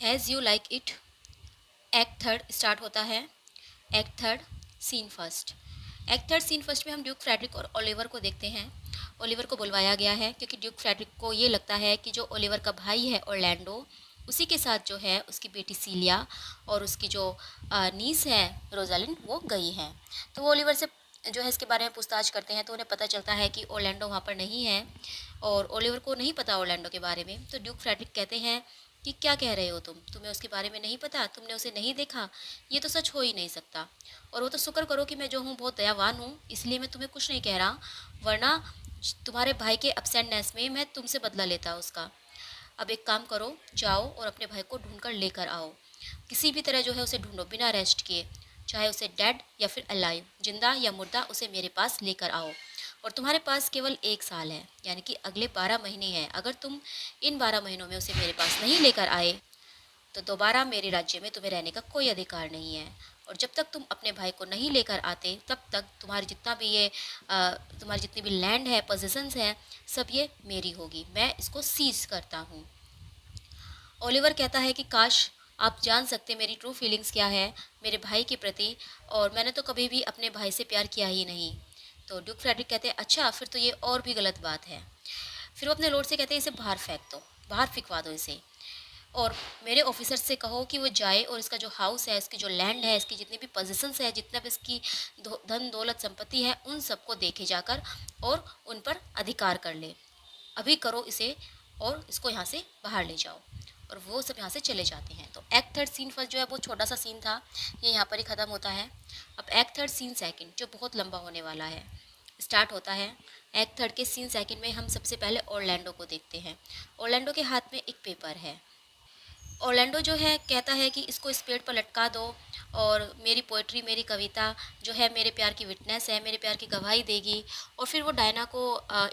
As you like it. Act third start होता है। Act third scene first. Act third scene first में हम Duke Frederick और Oliver को देखते हैं। ओलिवर को बुलवाया गया है क्योंकि ड्यूक फ्रेडरिक को ये लगता है कि जो ओलिवर का भाई है ऑरलैंडो, उसी के साथ जो है उसकी बेटी सीलिया और उसकी जो नीस है रोजालिंड वो गई हैं। तो वो ओलिवर से जो है इसके बारे में पूछताछ करते हैं तो उन्हें पता चलता है कि ऑरलैंडो वहाँ पर नहीं है और ओलिवर को नहीं पता ऑरलैंडो के बारे में। तो ड्यूक फ्रेडरिक कहते हैं कि क्या कह रहे हो तुम्हें उसके बारे में नहीं पता, तुमने उसे नहीं देखा, ये तो सच हो ही नहीं सकता। और वो तो शुक्र करो कि मैं जो हूँ बहुत दयावान हूँ, इसलिए मैं तुम्हें कुछ नहीं कह रहा, वरना तुम्हारे भाई के अपसेंटनेस में मैं तुमसे बदला लेता उसका। अब एक काम करो, जाओ और अपने भाई को ढूंढ कर लेकर आओ। किसी भी तरह जो है उसे ढूंढो बिना रेस्ट किए, चाहे उसे डेड या फिर अलाइव, जिंदा या मुर्दा, उसे मेरे पास लेकर आओ। और तुम्हारे पास केवल 1 साल है, यानी कि अगले 12 महीने हैं। अगर तुम इन 12 महीनों में उसे मेरे पास नहीं लेकर आए तो दोबारा मेरे राज्य में तुम्हें रहने का कोई अधिकार नहीं है। और जब तक तुम अपने भाई को नहीं लेकर आते तब तक तुम्हारी जितनी भी लैंड है, पोजीशंस हैं, सब ये मेरी होगी, मैं इसको सीज करता हूँ। ओलिवर कहता है कि काश आप जान सकते मेरी ट्रू फीलिंग्स क्या है मेरे भाई के प्रति, और मैंने तो कभी भी अपने भाई से प्यार किया ही नहीं। तो ड्यूक फ्रेडरिक कहते हैं अच्छा, फिर तो ये और भी गलत बात है। फिर वो अपने लॉर्ड से कहते हैं इसे बाहर फेंक दो, बाहर फिकवा दो इसे, और मेरे ऑफिसर से कहो कि वो जाए और इसका जो हाउस है, इसकी जो लैंड है, इसकी जितनी भी पोजीशंस है, जितना भी इसकी धन दौलत संपत्ति है, उन सबको देखे जाकर और उन पर अधिकार कर ले। अभी करो इसे और इसको यहाँ से बाहर ले जाओ। और वो सब यहाँ से चले जाते हैं। तो एक्ट थर्ड सीन फर्स्ट जो है वो छोटा सा सीन था, ये यहाँ पर ही ख़त्म होता है। अब एक्ट थर्ड सीन सेकंड जो बहुत लंबा होने वाला है स्टार्ट होता है। एक्ट थर्ड के सीन सेकंड में हम सबसे पहले ऑरलैंडो को देखते हैं। ऑरलैंडो के हाथ में एक पेपर है। ऑरलैंडो जो है कहता है कि इसको इस पेड़ पर लटका दो और मेरी पोइट्री, मेरी कविता जो है मेरे प्यार की विटनेस है, मेरे प्यार की गवाही देगी। और फिर वो डायना को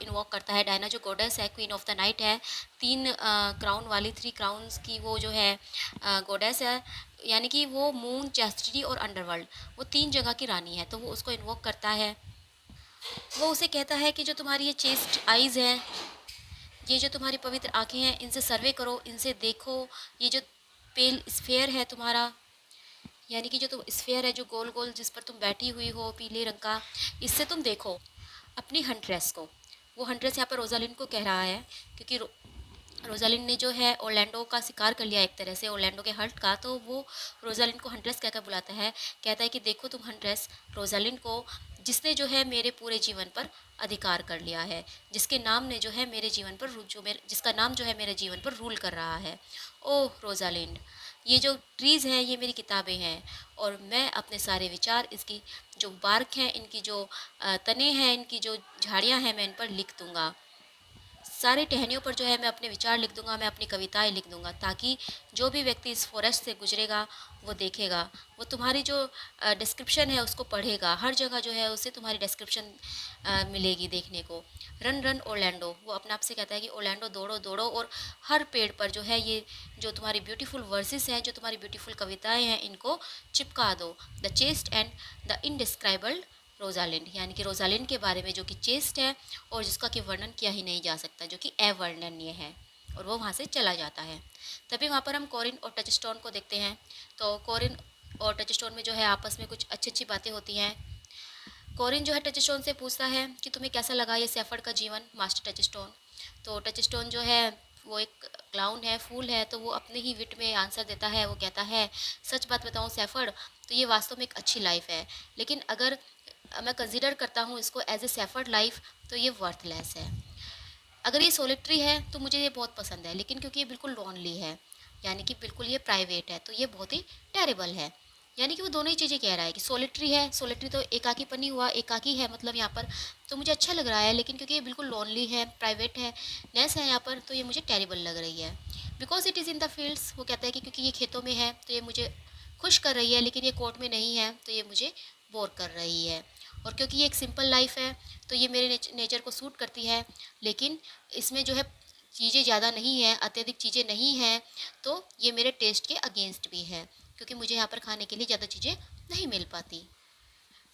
इन्वॉक करता है। डायना जो गॉडेस है, क्वीन ऑफ द नाइट है, 3 क्राउन वाली, 3 क्राउन्स की वो जो है गॉडेस है, यानी कि वो मून, चैस्टिटी और अंडरवर्ल्ड, वो 3 जगह की रानी है। तो वो उसको इन्वॉक करता है। वो उसे कहता है कि जो तुम्हारी ये चेस्ट आइज़ हैं, ये जो तुम्हारी पवित्र आंखें हैं, इनसे सर्वे करो, इनसे देखो। ये जो पेल स्फेयर है तुम्हारा, यानी कि जो तुम स्फेयर है, जो गोल गोल जिस पर तुम बैठी हुई हो पीले रंग का, इससे तुम देखो अपनी हंट्रेस को। वो हंट्रेस यहाँ पर रोजालिन को कह रहा है क्योंकि रोजालिन ने जो है ओरलैंडो का शिकार कर लिया एक तरह से, ओरलैंडो के हर्ट का। तो वो रोजालिन को हंट्रेस कहकर बुलाता है, कहता है कि देखो तुम हंट्रेस, रोजालिन को, जिसने जो है मेरे पूरे जीवन पर अधिकार कर लिया है, जिसके नाम ने जो है मेरे जीवन पर जिसका नाम जो है मेरे जीवन पर रूल कर रहा है। ओह रोजालिंड, ये जो ट्रीज़ हैं ये मेरी किताबें हैं, और मैं अपने सारे विचार, इसकी जो बार्क हैं, इनकी जो तने हैं, इनकी जो झाड़ियाँ हैं, मैं इन पर लिख दूँगा। सारे टहनियों पर जो है मैं अपने विचार लिख दूंगा, मैं अपनी कविताएं लिख दूंगा, ताकि जो भी व्यक्ति इस फॉरेस्ट से गुजरेगा वो देखेगा, वो तुम्हारी जो डिस्क्रिप्शन है उसको पढ़ेगा। हर जगह जो है उसे तुम्हारी डिस्क्रिप्शन मिलेगी देखने को। रन रन ओरलैंडो, वो अपने आप से कहता है कि ओरलैंडो दौड़ो दौड़ो, और हर पेड़ पर जो है ये जो तुम्हारी ब्यूटीफुल वर्सेस हैं, जो तुम्हारी ब्यूटीफुल कविताएं हैं, इनको चिपका दो। The chest and the indescribable Rosalind, यानी कि रोजालिंड के बारे में जो कि चेस्ट है और जिसका कि वर्णन किया ही नहीं जा सकता, जो कि अवर्णनीय है। और वो वहाँ से चला जाता है। तभी वहाँ पर हम कोरिन और टचस्टोन को देखते हैं। तो कोरिन और टचस्टोन में जो है आपस में कुछ अच्छी अच्छी बातें होती हैं। कोरिन जो है टचस्टोन से पूछता है कि तुम्हें कैसा लगा ये सेफर्ड का जीवन, मास्टर टचस्टोन। तो टचस्टोन जो है वो एक क्लाउन है, फूल है, तो वो अपने ही विट में आंसर देता है। वो कहता है सच बात बताऊँ सेफर्ड, तो ये वास्तव में एक अच्छी लाइफ है, लेकिन अगर मैं कंसिडर करता हूँ इसको एज ए सेफर्ड लाइफ, तो ये वर्थलेस है। अगर ये सोलिटरी है तो मुझे ये बहुत पसंद है, लेकिन क्योंकि ये बिल्कुल लॉनली है, यानी कि बिल्कुल ये प्राइवेट है, तो ये बहुत ही टेरेबल है। यानी कि वो दोनों ही चीज़ें कह रहा है कि सोलिटरी है, सोलिटरी तो एकाकी पनी हुआ, एकाकी है मतलब यहाँ पर, तो मुझे अच्छा लग रहा है, लेकिन क्योंकि ये बिल्कुल लॉनली है, प्राइवेट है, नेस है यहाँ पर, तो ये मुझे टेरेबल लग रही है। Because it is in the fields, वो कहता है कि क्योंकि ये खेतों में है तो ये मुझे खुश कर रही है, लेकिन ये कोर्ट में नहीं है तो ये मुझे बोर कर रही है। और क्योंकि ये एक सिंपल लाइफ है तो ये मेरे नेचर को सूट करती है, लेकिन इसमें जो है चीज़ें ज़्यादा नहीं हैं, अत्यधिक चीज़ें नहीं हैं, तो ये मेरे टेस्ट के अगेंस्ट भी है, क्योंकि मुझे यहाँ पर खाने के लिए ज़्यादा चीज़ें नहीं मिल पाती।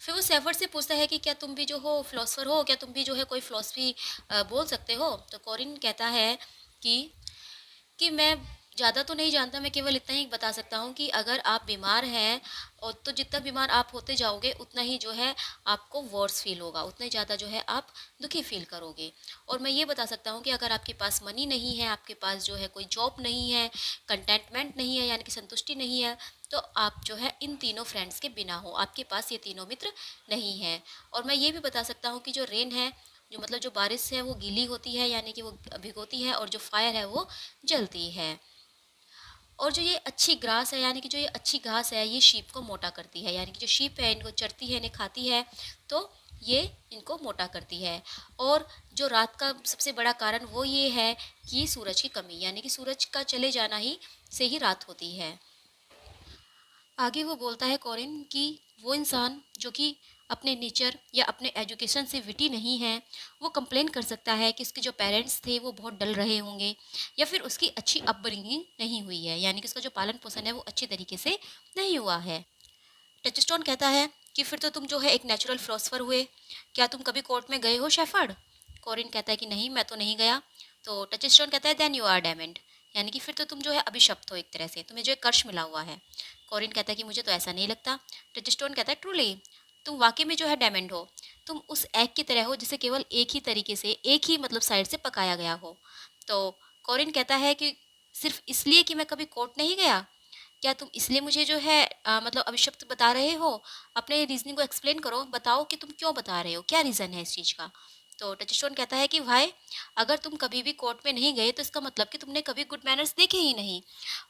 फिर वो सेफर्ड से पूछता है कि क्या तुम भी जो हो फिलोसफर हो, क्या तुम भी जो है कोई फिलोसफी बोल सकते हो। तो कोरिन कहता है कि मैं ज़्यादा तो नहीं जानता, मैं केवल इतना ही बता सकता हूँ कि अगर आप बीमार हैं और तो जितना बीमार आप होते जाओगे उतना ही जो है आपको वर्स फील होगा, उतना ही ज़्यादा जो है आप दुखी फील करोगे। और मैं ये बता सकता हूँ कि अगर आपके पास मनी नहीं है, आपके पास जो है कोई जॉब नहीं है, कंटेंटमेंट नहीं है, यानी कि संतुष्टि नहीं है, तो आप जो है इन तीनों फ्रेंड्स के बिना हो, आपके पास ये तीनों मित्र नहीं हैं। और मैं ये भी बता सकता हूँ कि जो रेन है, जो मतलब जो बारिश है वो गीली होती है, यानी कि वो भिगोती है, और जो फायर है वो जलती है। और जो ये अच्छी ग्रास है, यानी कि जो ये अच्छी घास है, ये शीप को मोटा करती है, यानी कि जो शीप है इनको चरती है, इन्हें खाती है, तो ये इनको मोटा करती है। और जो रात का सबसे बड़ा कारण वो ये है कि सूरज की कमी, यानी कि सूरज का चले जाना ही से ही रात होती है। आगे वो बोलता है कोरिन कि वो इंसान जो कि अपने नेचर या अपने एजुकेशन से विटी नहीं है, वो कंप्लेन कर सकता है कि उसके जो पेरेंट्स थे वो बहुत डल रहे होंगे, या फिर उसकी अच्छी अपब्रिंगिंग नहीं हुई है, यानी कि उसका जो पालन पोषण है वो अच्छे तरीके से नहीं हुआ है। टचस्टोन कहता है कि फिर तो तुम जो है एक नेचुरल फिलोसफर हुए, क्या तुम कभी कोर्ट में गए हो शेफर्ड? कोरिन कहता है कि नहीं, मैं तो नहीं गया। तो टचस्टोन कहता है देन यू आर डैमेंड, यानी कि फिर तो तुम जो है अभिशप्त हो, एक तरह से तुम्हें जो है कर्श मिला हुआ है। कोरिन कहता है कि मुझे तो ऐसा नहीं लगता। टचस्टोन कहता है ट्रूली, तुम वाकई में जो है डैमेंड हो, तुम उस एग की तरह हो जिसे केवल एक ही तरीके से, एक ही मतलब साइड से पकाया गया हो। तो कोरिन कहता है कि सिर्फ इसलिए कि मैं कभी कोर्ट नहीं गया, क्या तुम इसलिए मुझे जो है मतलब अभिशप्त बता रहे हो? अपने रीजनिंग को एक्सप्लेन करो, बताओ कि तुम क्यों बता रहे हो, क्या रीज़न है इस चीज़ का? तो टचस्टोन कहता है कि भाई, अगर तुम कभी भी कोर्ट में नहीं गए तो इसका मतलब कि तुमने कभी गुड मैनर्स देखे ही नहीं,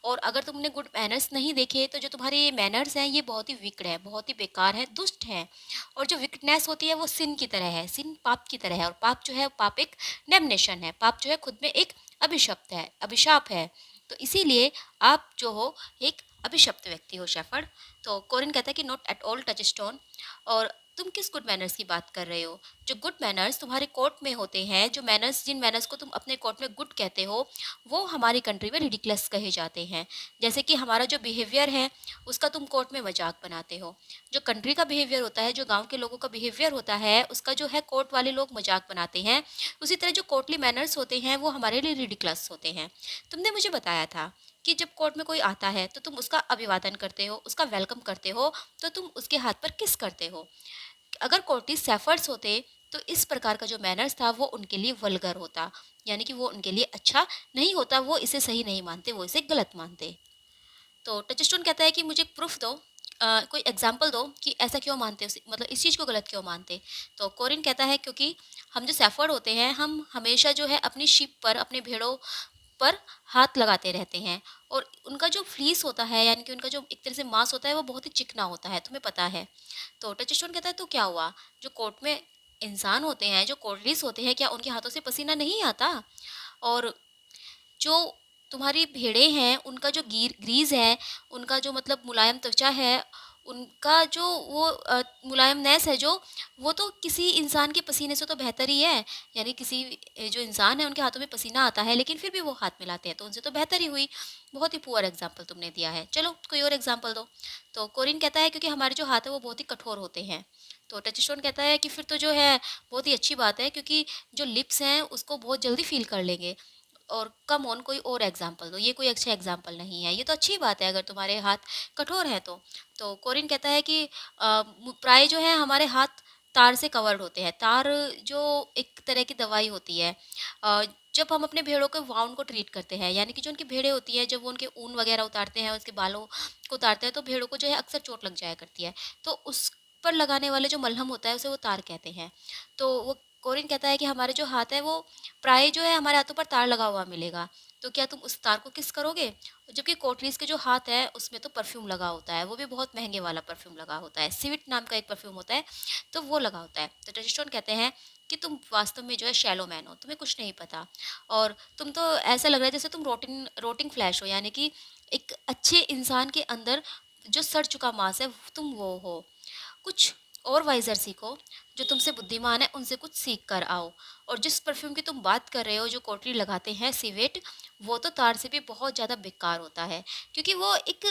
और अगर तुमने गुड मैनर्स नहीं देखे तो जो तुम्हारे ये मैनर्स हैं ये बहुत ही विकड है, बहुत ही बेकार है, दुष्ट है। और जो विकटनेस होती है वो सिन की तरह है, सिन पाप की तरह है, और पाप जो है पाप एक डैमनेशन है, पाप जो है खुद में एक अभिशप्त है, अभिशाप है। तो इसीलिए आप जो हो एक अभिशप्त व्यक्ति हो शेफर्ड। तो कोरिन कहता है कि नॉट एट ऑल टचस्टोन, और तुम किस गुड मैनर्स की बात कर रहे हो? जो गुड मैनर्स तुम्हारे कोर्ट में होते हैं, जो मैनर्स, जिन मैनर्स को तुम अपने कोर्ट में गुड कहते हो, वो हमारी कंट्री में रिडिकुलस कहे जाते हैं। जैसे कि हमारा जो बिहेवियर है उसका तुम कोर्ट में मजाक बनाते हो। जो कंट्री का बिहेवियर होता है, जो गांव के लोगों का बिहेवियर होता है, उसका जो है कोर्ट वाले लोग मजाक बनाते हैं। उसी तरह जो कोर्टली मैनर्स होते हैं वो हमारे लिए रिडिकुलस होते हैं। तुमने मुझे बताया था कि जब कोर्ट में कोई आता है तो तुम उसका अभिवादन करते हो, उसका वेलकम करते हो, तो तुम उसके हाथ पर किस करते हो। अगर कोर्टिस सेफर्ड्स होते तो इस प्रकार का जो मैनर्स था वो उनके लिए वल्गर होता, यानी कि वो उनके लिए अच्छा नहीं होता, वो इसे सही नहीं मानते, वो इसे गलत मानते। तो टचस्टोन कहता है कि मुझे प्रूफ दो, कोई एग्जाम्पल दो कि ऐसा क्यों मानते हो, मतलब इस चीज़ को गलत क्यों मानते। तो कोरिन कहता है क्योंकि हम जो सेफर्ड होते हैं हम हमेशा जो है अपनी शिप पर, अपने भेड़ों पर हाथ लगाते रहते हैं, और उनका जो फ्लीस होता है, यानी कि उनका जो एक तरह से मांस होता है वो बहुत ही चिकना होता है, तुम्हें पता है। तो टचस्टोन कहता है तो क्या हुआ, जो कोर्ट में इंसान होते हैं, जो कोर्टलीस होते हैं, क्या उनके हाथों से पसीना नहीं आता? और जो तुम्हारी भेड़ें हैं उनका जो ग्रीज है, उनका जो मतलब मुलायम त्वचा है, उनका जो वो मुलायमनेस है, जो वो तो किसी इंसान के पसीने से तो बेहतर ही है। यानी किसी जो इंसान है उनके हाथों में पसीना आता है लेकिन फिर भी वो हाथ मिलाते हैं, तो उनसे तो बेहतर ही हुई। बहुत ही पुअर एग्जाम्पल तुमने दिया है, चलो कोई और एग्जाम्पल दो। तो कोरिन कहता है क्योंकि हमारे जो हाथ है वो बहुत ही कठोर होते हैं। तो टचस्टोन कहता है कि फिर तो जो है बहुत ही अच्छी बात है, क्योंकि जो लिप्स हैं उसको बहुत जल्दी फील कर लेंगे। और कम ऑन कोई और एग्जाम्पल दो, ये कोई अच्छा एग्जाम्पल नहीं है, ये तो अच्छी बात है अगर तुम्हारे हाथ कठोर हैं तो कोरिन कहता है कि प्राय जो है हमारे हाथ तार से कवर्ड होते हैं। तार जो एक तरह की दवाई होती है, जब हम अपने भेड़ों के वाउंड को ट्रीट करते हैं, यानी कि जो उनकी भेड़ें होती हैं, जब वो उनके ऊन वगैरह उतारते हैं, उसके बालों को उतारते हैं, तो भेड़ों को जो है अक्सर चोट लग जाया करती है। तो उस पर लगाने वाले जो मलहम होता है उसे वो तार कहते हैं। तो वो कोरिन कहता है कि हमारे जो हाथ है वो प्राय जो है हमारे हाथों पर तार लगा हुआ मिलेगा, तो क्या तुम उस तार को किस करोगे? जबकि कोटरीज के जो हाथ है उसमें तो परफ्यूम लगा होता है, वो भी बहुत महंगे वाला परफ्यूम लगा होता है, सिविट नाम का एक परफ्यूम होता है, तो वो लगा होता है। तो टचस्टोन कहते हैं कि तुम वास्तव में जो है शैलो मैन हो, तुम्हें कुछ नहीं पता, और तुम तो ऐसा लग रहा है जैसे तुम रोटिंग रोटिंग फ्लैश हो, यानी कि एक अच्छे इंसान के अंदर जो सड़ चुका मांस है तुम वो हो। कुछ और वाइजर सीखो, जो तुमसे बुद्धिमान है उनसे कुछ सीख कर आओ। और जिस परफ्यूम की तुम बात कर रहे हो जो कोटरी लगाते हैं सिवेट, वो तो तार से भी बहुत ज़्यादा बेकार होता है, क्योंकि वो एक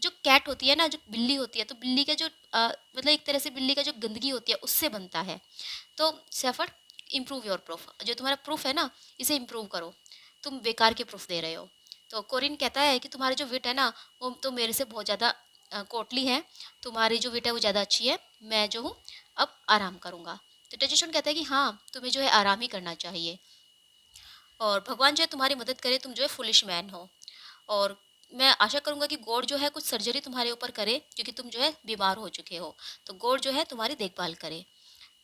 जो कैट होती है ना, जो बिल्ली होती है, तो बिल्ली का जो मतलब एक तरह से बिल्ली का जो गंदगी होती है उससे बनता है। तो सेफर, इम्प्रूव योर प्रूफ, जो तुम्हारा प्रूफ है ना इसे इम्प्रूव करो, तुम बेकार के प्रूफ दे रहे हो। तो कोरिन कहता है कि तुम्हारी जो विट है ना, वो तो मेरे से बहुत ज़्यादा कोटली है, तुम्हारी जो विट है वो ज़्यादा अच्छी है, मैं जो हूँ अब आराम करूँगा। तो टचिस्टोन कहता है कि हाँ, तुम्हें जो है आराम ही करना चाहिए, और भगवान जो है तुम्हारी मदद करे, तुम जो है फुलिश मैन हो, और मैं आशा करूँगा कि गॉड जो है कुछ सर्जरी तुम्हारे ऊपर करे, क्योंकि तुम जो है बीमार हो चुके हो, तो गॉड जो है तुम्हारी देखभाल करे।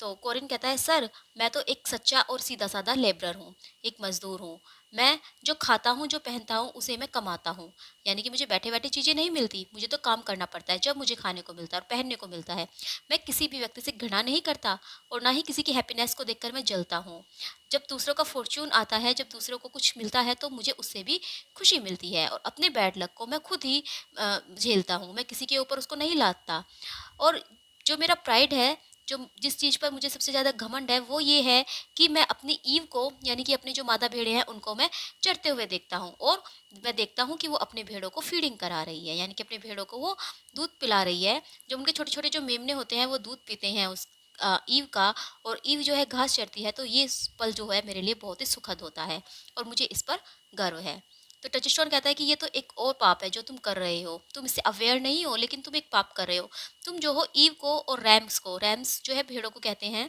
तो कोरिन कहता है, सर मैं तो एक सच्चा और सीधा साधा लेबरर हूँ, एक मज़दूर हूँ। मैं जो खाता हूँ, जो पहनता हूँ, उसे मैं कमाता हूँ। यानी कि मुझे बैठे बैठे चीज़ें नहीं मिलती, मुझे तो काम करना पड़ता है, जब मुझे खाने को मिलता है और पहनने को मिलता है। मैं किसी भी व्यक्ति से घृणा नहीं करता, और ना ही किसी की हैप्पीनेस को देखकर मैं जलता हूँ। जब दूसरों का फॉर्च्यून आता है, जब दूसरों को कुछ मिलता है, तो मुझे उससे भी खुशी मिलती है, और अपने बैड लक को मैं खुद ही झेलता हूँ, मैं किसी के ऊपर उसको नहीं लादता। और जो मेरा प्राइड है, जो जिस चीज़ पर मुझे सबसे ज़्यादा घमंड है, वो ये है कि मैं अपनी ईव को, यानी कि अपनी जो मादा भेड़ें हैं, उनको मैं चरते हुए देखता हूँ, और मैं देखता हूँ कि वो अपने भेड़ों को फीडिंग करा रही है, यानी कि अपने भेड़ों को वो दूध पिला रही है। जो उनके छोटे छोटे जो मेमने होते हैं, वो दूध पीते हैं उस ईव का, और ईव जो है घास चरती है, तो ये पल जो है मेरे लिए बहुत ही सुखद होता है, और मुझे इस पर गर्व है। तो टचस्टोन कहता है कि ये तो एक और पाप है जो तुम कर रहे हो, तुम इससे अवेयर नहीं हो, लेकिन तुम एक पाप कर रहे हो। तुम जो हो ईव को और रैम्स को, रैम्स जो है भेड़ों को कहते हैं,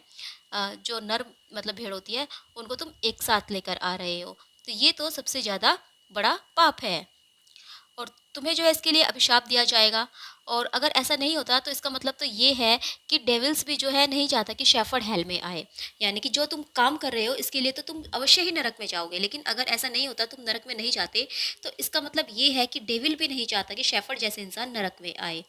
जो नर मतलब भेड़ होती है, उनको तुम एक साथ लेकर आ रहे हो, तो ये तो सबसे ज़्यादा बड़ा पाप है, और तुम्हें जो है इसके लिए अभिशाप दिया जाएगा। और अगर ऐसा नहीं होता, तो इसका मतलब तो ये है कि डेविल्स भी जो है नहीं चाहता कि शेफर्ड हेल में आए, यानी कि जो तुम काम कर रहे हो इसके लिए तो तुम अवश्य ही नरक में जाओगे, लेकिन अगर ऐसा नहीं होता, तुम नरक में नहीं जाते, तो इसका मतलब ये है कि डेविल भी नहीं चाहता कि शेफर्ड जैसे इंसान नरक में आए।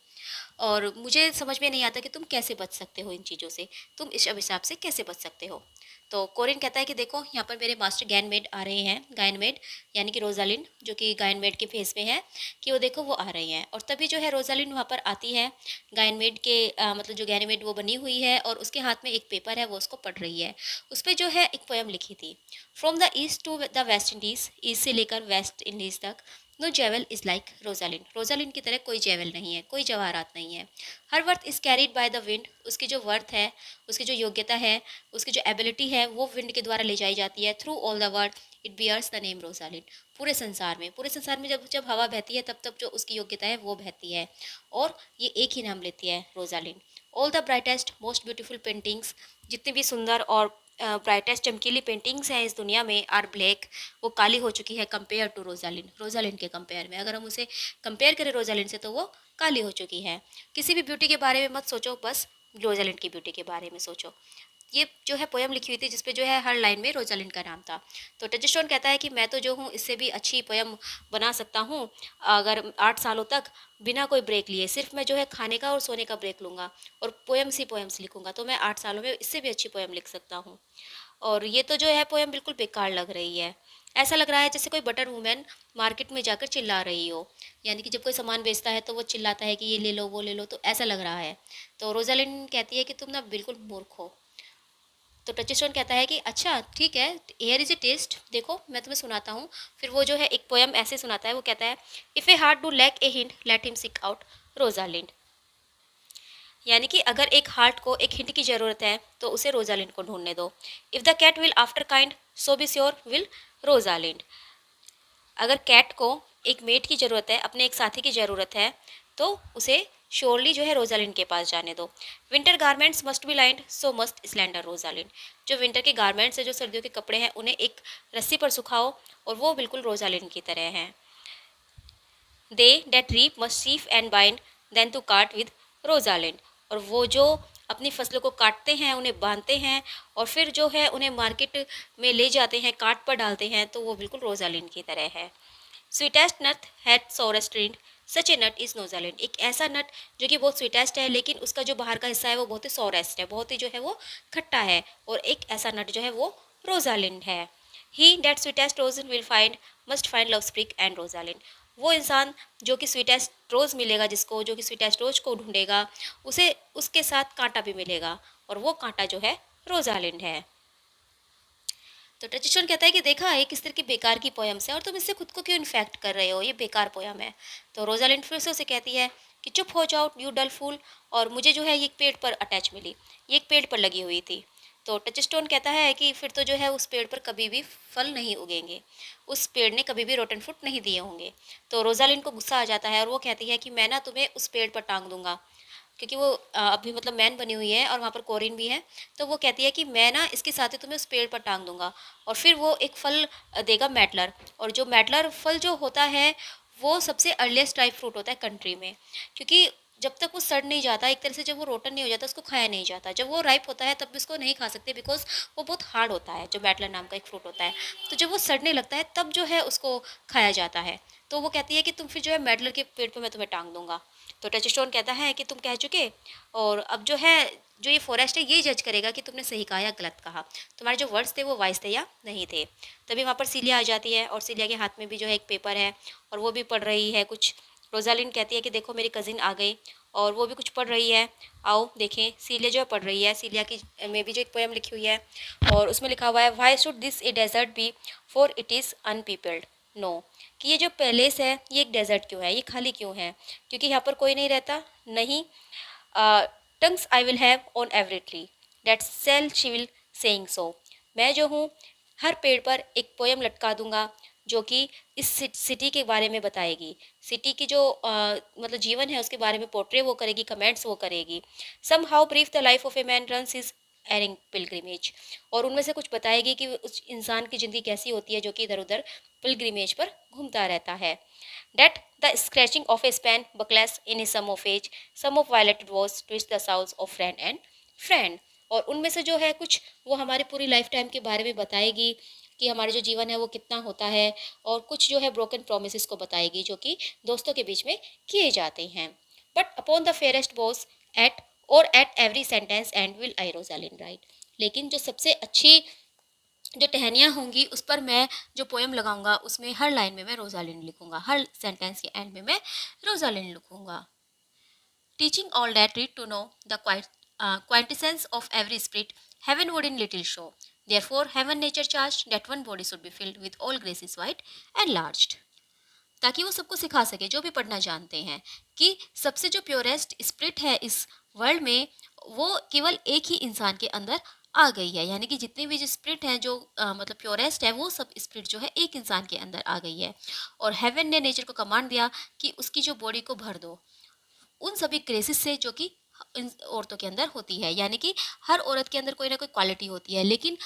और मुझे समझ में नहीं आता कि तुम कैसे बच सकते हो इन चीज़ों से, तुम इस अभिशाप से कैसे बच सकते हो। तो कोरिन कहता है कि देखो, यहाँ पर मेरे मास्टर गैनमेड आ रहे हैं, गायनमेड यानी कि रोजालिन, जो कि गायनमेड के फेस में है, कि वो देखो वो आ रही हैं। और तभी जो है रोजालिन वहाँ पर आती है, गायनमेड के मतलब जो गैनमेड वो बनी हुई है, और उसके हाथ में एक पेपर है, वो उसको पढ़ रही है। उस पर जो है एक पोयम लिखी थी, from the east to the West Indies, east से लेकर वेस्ट इंडीज़ तक, no jewel is like Rosalind, Rosalind की तरह कोई जेवल नहीं है, कोई जवाहरात नहीं है। Her worth is carried by the wind, उसकी जो वर्थ है, उसकी जो योग्यता है, उसकी जो एबिलिटी है, वो विंड के द्वारा ले जाई जाती है। Through all the world it bears the name Rosalind, पूरे संसार में जब जब हवा बहती है, तब तब जो उसकी योग्यता है वो बहती है, और ये एक ही नाम लेती है, Rosalind. All the brightest most beautiful paintings, जितनी भी सुंदर और ब्राइटेस्ट चमकीली पेंटिंग्स हैं इस दुनिया में, आर ब्लैक, वो काली हो चुकी है, कंपेयर टू रोजालिन, रोजालिन के कंपेयर में, अगर हम उसे कंपेयर करें रोजालिन से, तो वो काली हो चुकी है। किसी भी ब्यूटी के बारे में मत सोचो, बस रोजालिन की ब्यूटी के बारे में सोचो। ये जो है पोयम लिखी हुई थी, जिसपे जो है हर लाइन में रोजालिन का नाम था। तो टचस्टोन कहता है कि मैं तो जो हूँ इससे भी अच्छी पोयम बना सकता हूँ, अगर 8 सालों तक बिना कोई ब्रेक लिए, सिर्फ मैं जो है खाने का और सोने का ब्रेक लूँगा, और पोयम्स लिखूँगा, तो मैं 8 सालों में इससे भी अच्छी पोयम लिख सकता हूँ। और ये तो जो है पोयम बिल्कुल बेकार लग रही है, ऐसा लग रहा है जैसे कोई बटर वुमेन मार्केट में जाकर चिल्ला रही हो, यानी कि जब कोई सामान बेचता है तो वो चिल्लाता है कि ये ले लो, वो ले लो, तो ऐसा लग रहा है। तो रोजालिन कहती है कि तुम ना बिल्कुल मूर्ख हो। तो टचस्टोन कहता है कि अच्छा ठीक है, एयर इज ए टेस्ट, देखो मैं तुम्हें सुनाता हूँ। फिर वो जो है एक पोयम ऐसे सुनाता है, वो कहता है, if a hart do lack a hind let him seek out Rosalind, यानी कि अगर एक हार्ट को एक हिंट की ज़रूरत है, तो उसे रोजालिंड को ढूंढने दो। If the cat will after kind, so be sure will Rosalind, अगर कैट को एक मेट की ज़रूरत है, अपने एक साथी की ज़रूरत है, तो उसे श्योरली जो है रोजालिंड के पास जाने दो। Winter garments must be lined, so must slander Rosalind, जो विंटर के गारमेंट्स है, जो सर्दियों के कपड़े हैं, उन्हें एक रस्सी पर सुखाओ, और वो बिल्कुल रोजालिंड की तरह हैं। They that reap must sheaf and bind, then to cart with Rosalind, और वो जो अपनी फसलों को काटते हैं, उन्हें बांधते हैं, और फिर जो है उन्हें मार्केट में ले जाते हैं, काट पर डालते हैं, तो वो बिल्कुल रोजालिंड की तरह है। Sweetest nut had sorest rind, such a nut is Rosalind, एक ऐसा नट जो कि बहुत स्वीटेस्ट है, लेकिन उसका जो बाहर का हिस्सा है वो बहुत ही सोरेस्ट है, बहुत ही जो है वो खट्टा है, और एक ऐसा नट जो है वो रोजालिंड है। He that sweetest rose will find must find love's prick and Rosalind, वो इंसान जो कि स्वीटेस्ट रोज़ मिलेगा, जिसको जो कि स्वीटेस्ट रोज को ढूंढेगा, उसे उसके साथ कांटा भी मिलेगा, और वो कांटा जो है रोजालिंड है। तो टचिस्टोन कहता है कि देखा, एक इस तरह की बेकार की पोयम्स है, और तुम इससे खुद को क्यों इन्फेक्ट कर रहे हो, ये बेकार पोयम है। तो रोजालिंड फिर से उसे कहती है कि चुप हो जाओ यू डल फूल, और मुझे जो है ये एक पेड़ पर अटैच मिली, ये एक पेड़ पर लगी हुई थी। तो टचस्टोन कहता है कि फिर तो जो है उस पेड़ पर कभी भी फल नहीं उगेंगे, उस पेड़ ने कभी भी रोटन फ्रूट नहीं दिए होंगे। तो रोजालिंड को गुस्सा आ जाता है और वो कहती है कि मैं ना तुम्हें उस पेड़ पर टांग दूंगा, क्योंकि वो अभी मतलब मैन बनी हुई है और वहाँ पर कोरिन भी है। तो वो कहती है कि मैं ना इसके साथ ही तुम्हें उस पेड़ पर टांग दूंगा, और फिर वो एक फल देगा मैटलर। और जो मैटलर फल जो होता है वो सबसे अर्लीस्ट टाइप फ्रूट होता है कंट्री में, क्योंकि जब तक वो सड़ नहीं जाता, एक तरह से जब वो रोटन नहीं हो जाता उसको खाया नहीं जाता। जब वो राइप होता है तब भी उसको नहीं खा सकते, बिकॉज वो बहुत हार्ड होता है, जो मैटलर नाम का एक फ्रूट होता है। तो जब वो सड़ने लगता है तब जो है उसको खाया जाता है। तो वो कहती है कि तुम फिर जो है मैटलर के पेड़ पर मैं तुम्हें टांग दूंगा। तो टचस्टोन कहता है कि तुम कह चुके, और अब जो है जो ये फॉरेस्ट है ये जज करेगा कि तुमने सही कहा या गलत कहा, तुम्हारे जो वर्ड्स थे वो वाइज थे या नहीं थे। तभी वहाँ पर सीलिया आ जाती है और सीलिया के हाथ में भी जो है एक पेपर है और वो भी पढ़ रही है कुछ। रोजालिन कहती है कि देखो मेरी कज़िन आ गई और वो भी कुछ पढ़ रही है, आओ देखें। सीलिया जो है पढ़ रही है, सीलिया की में भी जो एक पोएम लिखी हुई है और उसमें लिखा हुआ है, why should this a desert be for it is unpeopled no, कि ये जो पैलेस है ये एक डेजर्ट क्यों है, ये खाली क्यों है, क्योंकि यहाँ पर कोई नहीं रहता। नहीं, tongues I will have on every tree that shall she will saying so, मैं जो हूँ हर पेड़ पर एक पोयम लटका दूंगा जो कि इस सिटी के बारे में बताएगी, सिटी की जो मतलब जीवन है उसके बारे में पोर्ट्रे वो करेगी, कमेंट्स वो करेगी। Some how brief the life of a man runs his erring pilgrimage, और उनमें से कुछ बताएगी कि उस इंसान की ज़िंदगी कैसी होती है जो कि इधर उधर पिलग्रिमेज पर घूमता रहता है। That the scratching of a span buckles in his sum of age, some of violeted was twist the souls of friend and friend। और उनमें से जो है कुछ वो हमारी पूरी लाइफ टाइम के बारे में बताएगी कि हमारा जो जीवन है वो कितना होता है, और कुछ जो है ब्रोकन प्रोमिस को बताएगी जो कि दोस्तों के बीच में किए जाते हैं। But upon the fairest boughs at or at every sentence end will I Rosalind write, लेकिन जो सबसे अच्छी जो टहनियाँ होंगी उस पर मैं जो पोएम लगाऊंगा उसमें हर लाइन में मैं रोजालिन लिखूंगा, हर सेंटेंस के एंड में मैं रोजालिन लिखूंगा। Teaching all that read to know the quintessence of every spirit, heaven would in little show. Therefore, heaven nature charged that one body should be filled with all graces white and enlarged, ताकि वो सबको सिखा सके जो भी पढ़ना जानते हैं कि सबसे जो प्योरेस्ट स्पिरिट है इस वर्ल्ड में वो केवल एक ही इंसान के अंदर आ गई है, यानी कि जितने भी जो स्पिरिट हैं जो मतलब प्योरेस्ट है वो सब स्पिरिट जो है एक इंसान के अंदर आ गई है। और हेवन ने नेचर को कमांड दिया कि उसकी जो बॉडी को भर दो उन सभी ग्रेसेस से जो कि इन औरतों के अंदर होती है, यानी कि हर औरत के अंदर कोई ना कोई क्वालिटी होती है। लेकिन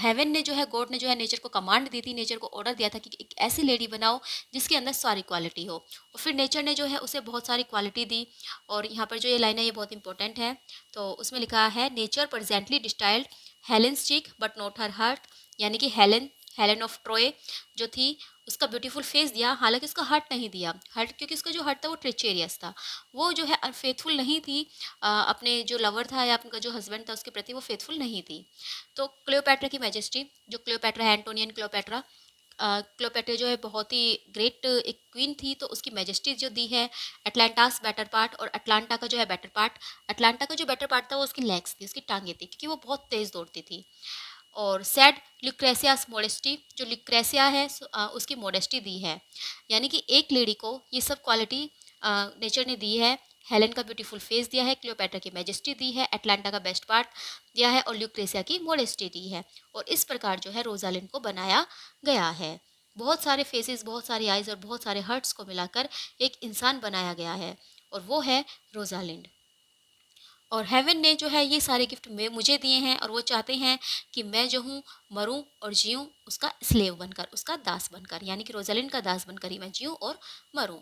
हेवन ने जो है, गॉड ने जो है नेचर को कमांड दी थी, नेचर को ऑर्डर दिया था कि एक ऐसी लेडी बनाओ जिसके अंदर सारी क्वालिटी हो, और फिर नेचर ने जो है उसे बहुत सारी क्वालिटी दी। और यहाँ पर जो ये लाइन है ये बहुत इंपॉर्टेंट है। तो उसमें लिखा है, nature presently distilled Helen's cheek but not her heart, यानी कि हेलेन हेलेन ऑफ ट्रोय जो थी उसका ब्यूटीफुल फेस दिया, हालांकि उसका हर्ट नहीं दिया। हर्ट क्योंकि उसका जो हर्ट था वो ट्रेचेरियस था, वो जो है फेथफुल नहीं थी, अपने जो लवर था या अपना जो हस्बैंड था उसके प्रति वो फेथफुल नहीं थी। तो क्लियोपैट्रा की मैजेस्टी, जो क्लियोपैट्रा है एंटोनियन क्लियोपैट्रा, क्लियोपैट्रा जो है बहुत ही ग्रेट एक क्वीन थी, तो उसकी मैजेस्टी जो दी है अटलांटास बेटर पार्ट, और अटलांटा का जो है बेटर पार्ट, अटलांटा का जो बेटर पार्ट था वो उसकी लेग्स थी, उसकी टांगे थी, क्योंकि वो बहुत तेज़ दौड़ती थी। और सेड ल्यूक्रेसियास मोडेस्टी, जो ल्यूक्रेसिया है उसकी मोडेस्टी दी है, यानी कि एक लेडी को ये सब क्वालिटी नेचर ने दी है। हेलेन का ब्यूटीफुल फेस दिया है, क्लियोपैट्रा की मैजेस्टी दी है, अटलांटा का बेस्ट पार्ट दिया है, और ल्यूक्रेसिया की मोडेस्टी दी है। और इस प्रकार जो है रोजालिन को बनाया गया है। बहुत सारे फेसेस, बहुत सारी आइज और बहुत सारे हर्ट्स को मिलाकर एक इंसान बनाया गया है, और वो है रोजालिंड। और हेवन ने जो है ये सारे गिफ्ट में मुझे दिए हैं, और वो चाहते हैं कि मैं जो हूँ मरूं और जीऊँ उसका स्लेव बनकर, उसका दास बनकर, यानी कि रोजालिन का दास बनकर ही मैं जीऊँ और मरूं।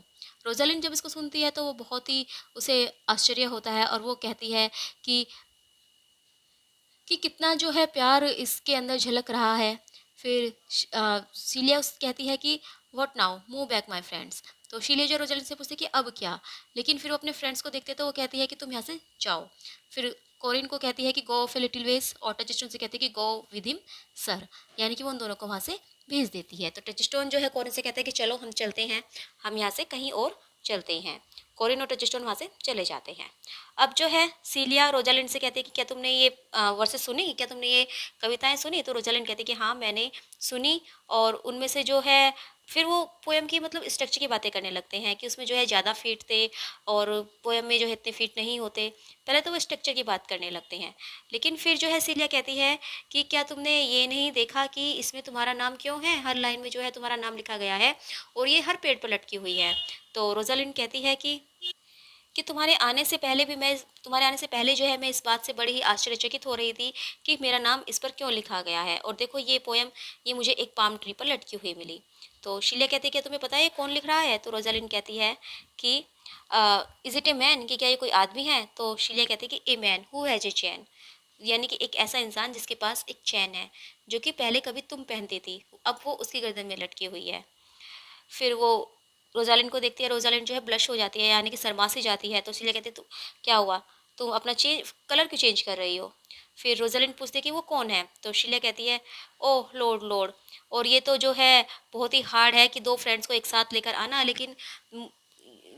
रोजालिन जब इसको सुनती है तो वो बहुत ही उसे आश्चर्य होता है, और वो कहती है कि कितना जो है प्यार इसके अंदर झलक रहा है। फिर सीलिया उस कहती है कि what now, move back my friends. तो शीलिया जो रोजालिन से पूछती है कि अब क्या, लेकिन फिर वो अपने फ्रेंड्स को देखते तो वो कहती है कि तुम यहाँ से जाओ। फिर कोरिन को कहती है कि गो ऑफ ए लिटिल वेज, और टचस्टोन से कहती है कि गो विद हिम सर, यानी कि वो उन दोनों को वहाँ से भेज देती है। तो टचस्टोन जो है कोरिन से कहता है कि चलो हम चलते हैं, हम यहाँ से कहीं और चलते हैं। कोरिन और टचस्टोन वहाँ से चले जाते हैं। अब जो है सीलिया रोजालिंड से कहती है कि क्या तुमने ये वर्सेस सुनी, क्या तुमने ये कविताएं सुनी। तो रोजालिंड कहती है कि हाँ मैंने सुनी, और उनमें से जो है फिर वो पोएम की मतलब स्ट्रक्चर की बातें करने लगते हैं कि उसमें जो है ज़्यादा फीट थे और पोएम में जो है इतने फीट नहीं होते। पहले तो वो स्ट्रक्चर की बात करने लगते हैं, लेकिन फिर जो है सीलिया कहती है कि क्या तुमने ये नहीं देखा कि इसमें तुम्हारा नाम क्यों है, हर लाइन में जो है तुम्हारा नाम लिखा गया है और ये हर पेड़ पर लटकी हुई है। तो रोजालिंड कहती है कि तुम्हारे आने से पहले जो है मैं इस बात से बड़ी ही आश्चर्यचकित हो रही थी कि मेरा नाम इस पर क्यों लिखा गया है, और देखो ये पोयम ये मुझे एक पाम ट्री पर लटकी हुई मिली। तो शीला कहती है कि तुम्हें पता है ये कौन लिख रहा है? तो रोजालिन कहती है कि इज इट ए मैन, कि क्या ये कोई आदमी है? तो शीला कहती है कि a man who has a chain, यानी कि एक ऐसा इंसान जिसके पास एक चैन है, जो कि पहले कभी तुम पहनती थी, अब वो उसकी गर्दन में लटकी हुई है। फिर वो रोजालिन को देखती है, रोजालिन जो है ब्लश हो जाती है, यानी कि शर्मा सी जाती है। तो शीला कहती है तू क्या हुआ, तुम अपना कलर क्यों चेंज कर रही हो? फिर रोजालिन पूछती है कि वो कौन है? तो शीला कहती है ओह लॉर्ड लॉर्ड, और ये तो जो है बहुत ही हार्ड है कि दो फ्रेंड्स को एक साथ लेकर आना, लेकिन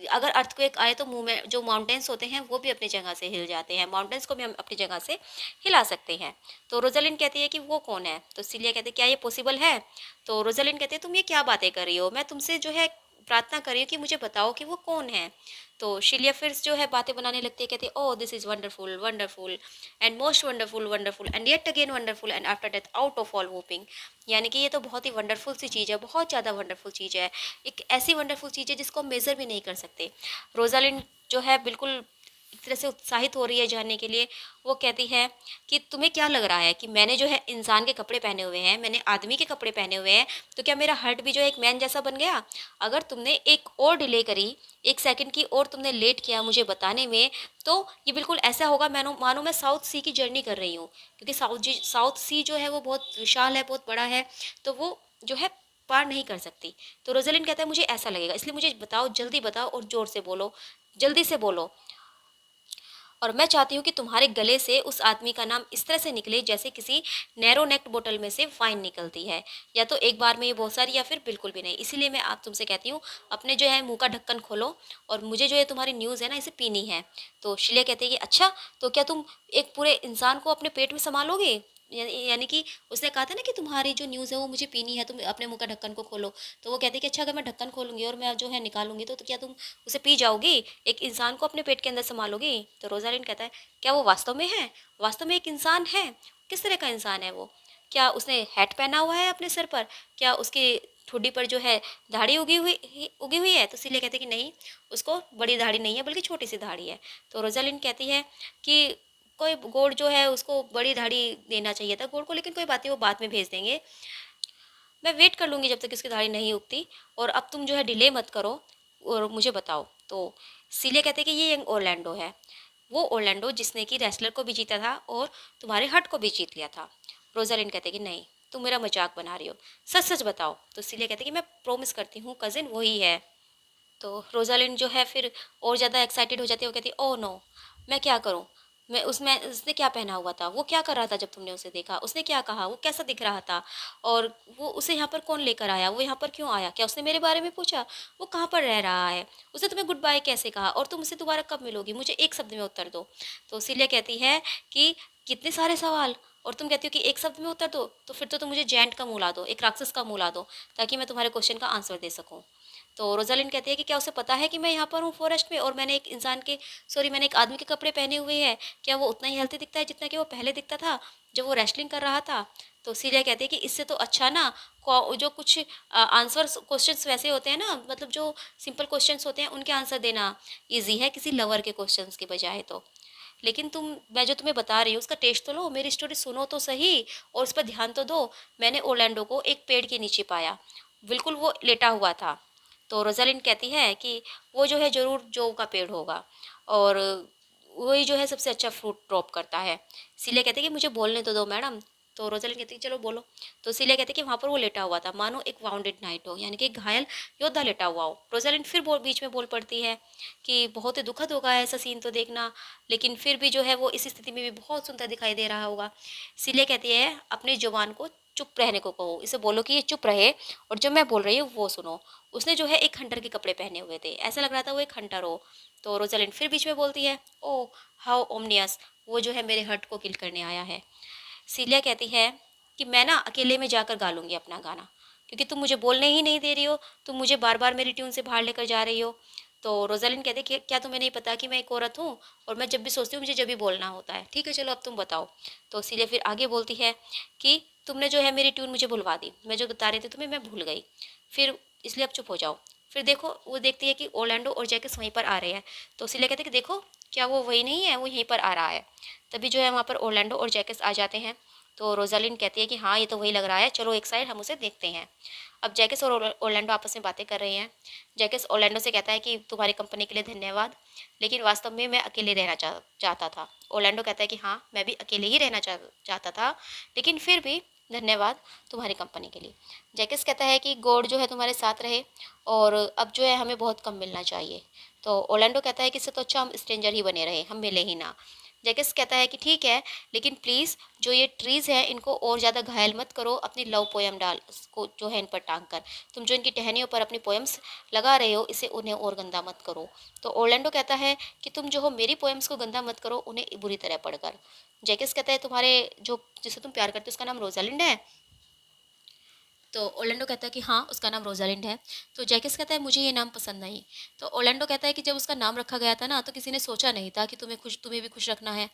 अगर अर्थक्वेक आए तो मुंह में जो माउंटेन्स होते हैं वो भी अपनी जगह से हिल जाते हैं, माउंटेन्स को भी हम अपनी जगह से हिला सकते हैं। तो रोजालिन कहती है कि वो कौन है? तो सिलिया कहती है क्या ये पॉसिबल है? तो रोजालिन कहती है तुम ये क्या बातें कर रही हो, मैं तुमसे जो है प्रार्थना कर रही हूँ कि मुझे बताओ कि वो कौन है। तो शिलिया फिर जो है बातें बनाने लगती है, कहती है oh this is wonderful wonderful and most wonderful wonderful and yet again wonderful and after death out of all hopping, यानी कि ये तो बहुत ही वंडरफुल सी चीज़ है, बहुत ज़्यादा वंडरफुल चीज़ है, एक ऐसी वंडरफुल चीज़ है जिसको हम मेज़र भी नहीं कर सकते। रोजालिन जो है बिल्कुल एक तरह से उत्साहित हो रही है जानने के लिए। वो कहती है कि तुम्हें क्या लग रहा है कि मैंने जो है इंसान के कपड़े पहने हुए हैं, मैंने आदमी के कपड़े पहने हुए हैं, तो क्या मेरा हर्ट भी जो है एक मैन जैसा बन गया? अगर तुमने एक और डिले करी, 1 सेकंड की और तुमने लेट किया मुझे बताने में, तो ये बिल्कुल ऐसा होगा मानो मानो मैं साउथ सी की जर्नी कर रही हूँ, क्योंकि साउथ सी जो है वो बहुत विशाल है, बहुत बड़ा है, तो वो जो है पार नहीं कर सकती। तो रोजालिन कहता है मुझे ऐसा लगेगा, इसलिए मुझे बताओ, जल्दी बताओ और जोर से बोलो, जल्दी से बोलो, और मैं चाहती हूँ कि तुम्हारे गले से उस आदमी का नाम इस तरह से निकले जैसे किसी नैरो नेक्ड बोतल में से वाइन निकलती है, या तो एक बार में ये बहुत सारी या फिर बिल्कुल भी नहीं। इसीलिए मैं आप तुमसे कहती हूँ अपने जो है मुंह का ढक्कन खोलो और मुझे जो है तुम्हारी न्यूज़ है ना इसे पीनी है। तो शिल्या कहती है कि अच्छा, तो क्या तुम एक पूरे इंसान को अपने पेट में संभालोगे? यानी कि उसने कहा था ना कि तुम्हारी जो न्यूज़ है वो मुझे पीनी है, तुम अपने मुंह का ढक्कन को खोलो। तो वो कहती है कि अच्छा अगर मैं ढक्कन खोलूंगी और मैं जो है निकालूंगी तो क्या तुम उसे पी जाओगी, एक इंसान को अपने पेट के अंदर संभालोगी? तो रोजालिन कहता है क्या वो वास्तव में है, वास्तव में एक इंसान है? किस तरह का इंसान है वो? क्या उसने हैट पहना हुआ है अपने सर पर? क्या उसकी ठुड्डी पर जो है दाढ़ी उगी हुई है? तो सिले कहते कि नहीं, उसको बड़ी दाढ़ी नहीं है बल्कि छोटी सी दाढ़ी है। तो रोजालिन कहती है कि कोई गोड़ जो है उसको बड़ी दाढ़ी देना चाहिए था गोड़ को, लेकिन कोई बात नहीं, वो बाद में भेज देंगे, मैं वेट कर लूँगी जब तक इसकी दाढ़ी नहीं उगती, और अब तुम जो है डिले मत करो और मुझे बताओ। तो सीले कहते हैं कि ये यंग ओरलैंडो है, वो ओरलैंडो जिसने कि रेसलर को भी जीता था और तुम्हारे हट को भी जीत लिया था। रोजालिन कहते कि नहीं, तुम मेरा मजाक बना रही हो, सच सच बताओ। तो सीले कहते कि मैं प्रॉमिस करती हूँ कजिन वही है। तो रोजालिन जो है फिर और ज़्यादा एक्साइटेड हो जाती है, वो कहती है ओह नो, मैं क्या करूँ, मैं उसमें उसने क्या पहना हुआ था, वो क्या कर रहा था जब तुमने उसे देखा, उसने क्या कहा, वो कैसा दिख रहा था, और वो उसे यहाँ पर कौन लेकर आया, वो यहाँ पर क्यों आया, क्या उसने मेरे बारे में पूछा, वो कहाँ पर रह रहा है, उसने तुम्हें गुड बाय कैसे कहा, और तुम उससे दोबारा कब मिलोगी, मुझे एक शब्द में उत्तर दो। तो सिलिया कहती है कि कितने सारे सवाल, और तुम कहती हो कि एक शब्द में उत्तर दो, तो फिर तो तुम मुझे जेंट का मुँह ला दो, एक राक्षस का मुँह ला दो, ताकि मैं तुम्हारे क्वेश्चन का आंसर दे सकूँ। तो रोजालिन कहती है कि क्या उसे पता है कि मैं यहाँ पर हूँ फॉरेस्ट में, और मैंने एक आदमी के कपड़े पहने हुए हैं, क्या वो उतना ही हेल्थी दिखता है जितना कि वो पहले दिखता था जब वो रेसलिंग कर रहा था? तो सीरिया कहती है कि इससे तो अच्छा ना जो कुछ आंसर क्वेश्चंस वैसे होते हैं ना, मतलब जो सिंपल क्वेश्चंस होते हैं उनके आंसर देना ईजी है किसी लवर के क्वेश्चंस के बजाय। तो लेकिन मैं जो तुम्हें बता रही हूँ उसका टेस्ट तो लो, मेरी स्टोरी सुनो तो सही और उस पर ध्यान तो दो। मैंने ओरलैंडो को एक पेड़ के नीचे पाया, बिल्कुल वो लेटा हुआ था। तो रोजालिन कहती है कि वो जो है ज़रूर जो का पेड़ होगा, और वही जो है सबसे अच्छा फ्रूट ड्रॉप करता है। सीले कहते कि मुझे बोलने तो दो मैडम। तो रोजालिन कहती है चलो बोलो। तो सीले कहते कि वहाँ पर वो लेटा हुआ था मानो एक वाउंडेड नाइट हो, यानी कि एक घायल योद्धा लेटा हुआ हो। रोजालिन फिर बीच में बोल पड़ती है कि बहुत ही दुखद होगा ऐसा सीन तो देखना, लेकिन फिर भी जो है वो इस स्थिति में भी बहुत सुंदर दिखाई दे रहा होगा। सीले कहती है अपने जवान को चुप रहने को कहो, इसे बोलो कि ये चुप रहे और जो मैं बोल रही हूँ वो सुनो। उसने जो है एक हंटर के कपड़े पहने हुए थे, ऐसा लग रहा था वो एक हंटर हो। तो रोजालिन फिर बीच में बोलती है ओ हाउ ओमनियस, वो जो है मेरे हर्ट को किल करने आया है। सीलिया कहती है कि मैं ना अकेले में जाकर गा लूँगी अपना गाना, क्योंकि तुम मुझे बोलने ही नहीं दे रही हो, तुम मुझे बार बार मेरी ट्यून से बाहर लेकर जा रही हो। तो रोजालिन कहते कि क्या तुम्हें नहीं पता कि मैं एक औरत हूँ, और मैं जब भी सोचती हूँ मुझे जब भी बोलना होता है। ठीक है चलो अब तुम बताओ। तो सीलिया फिर आगे बोलती है कि तुमने जो है मेरी ट्यून मुझे भुलवा दी, मैं जो बता रही थी तुम्हें मैं भूल गई, फिर इसलिए अब चुप हो जाओ। फिर देखो वो देखती है कि ओरलैंडो और जैकस वहीं पर आ रहे हैं। तो सिले कहते हैं कि देखो क्या वो वही नहीं है, वो यहीं पर आ रहा है। तभी जो है वहाँ पर ओरलैंडो और जैकस आ जाते हैं। तो रोजालिन कहती है कि हाँ ये तो वही लग रहा है, चलो एक साइड हम उसे देखते हैं। अब जैकस और ओरलैंडो आपस में बातें कर रहे हैं। जैकस ओरलैंडो से कहता है कि तुम्हारी कंपनी के लिए धन्यवाद, लेकिन वास्तव में मैं अकेले रहना चाहता था। ओरलैंडो कहता है कि हाँ मैं भी अकेले ही रहना चाहता था, लेकिन फिर भी धन्यवाद तुम्हारी कंपनी के लिए। जैकस कहता है कि गॉड जो है तुम्हारे साथ रहे, और अब जो है हमें बहुत कम मिलना चाहिए। तो ओरलैंडो कहता है कि इससे तो अच्छा हम स्ट्रेंजर ही बने रहे, हम मिले ही ना। जैकस कहता है कि ठीक है, लेकिन प्लीज़ जो ये ट्रीज़ हैं इनको और ज़्यादा घायल मत करो अपनी लव पोएम डाल को जो है इन पर टांग कर। तुम जो इनकी टहनियों पर अपनी पोएम्स लगा रहे हो इसे उन्हें और गंदा मत करो। तो ओरलैंडो कहता है कि तुम जो हो मेरी पोएम्स को गंदा मत करो उन्हें बुरी तरह पढ़कर। जैकस कहता है तुम्हारे जो जिसे तुम प्यार करते हो उसका नाम रोजालिंड है। तो ओरलैंडो कहता है कि हाँ उसका नाम रोजालिंड है। तो जैकस कहता है मुझे ये नाम पसंद नहीं। तो ओरलैंडो कहता है कि जब उसका नाम रखा गया था ना तो किसी ने सोचा नहीं था कि तुम्हें भी खुश रखना है।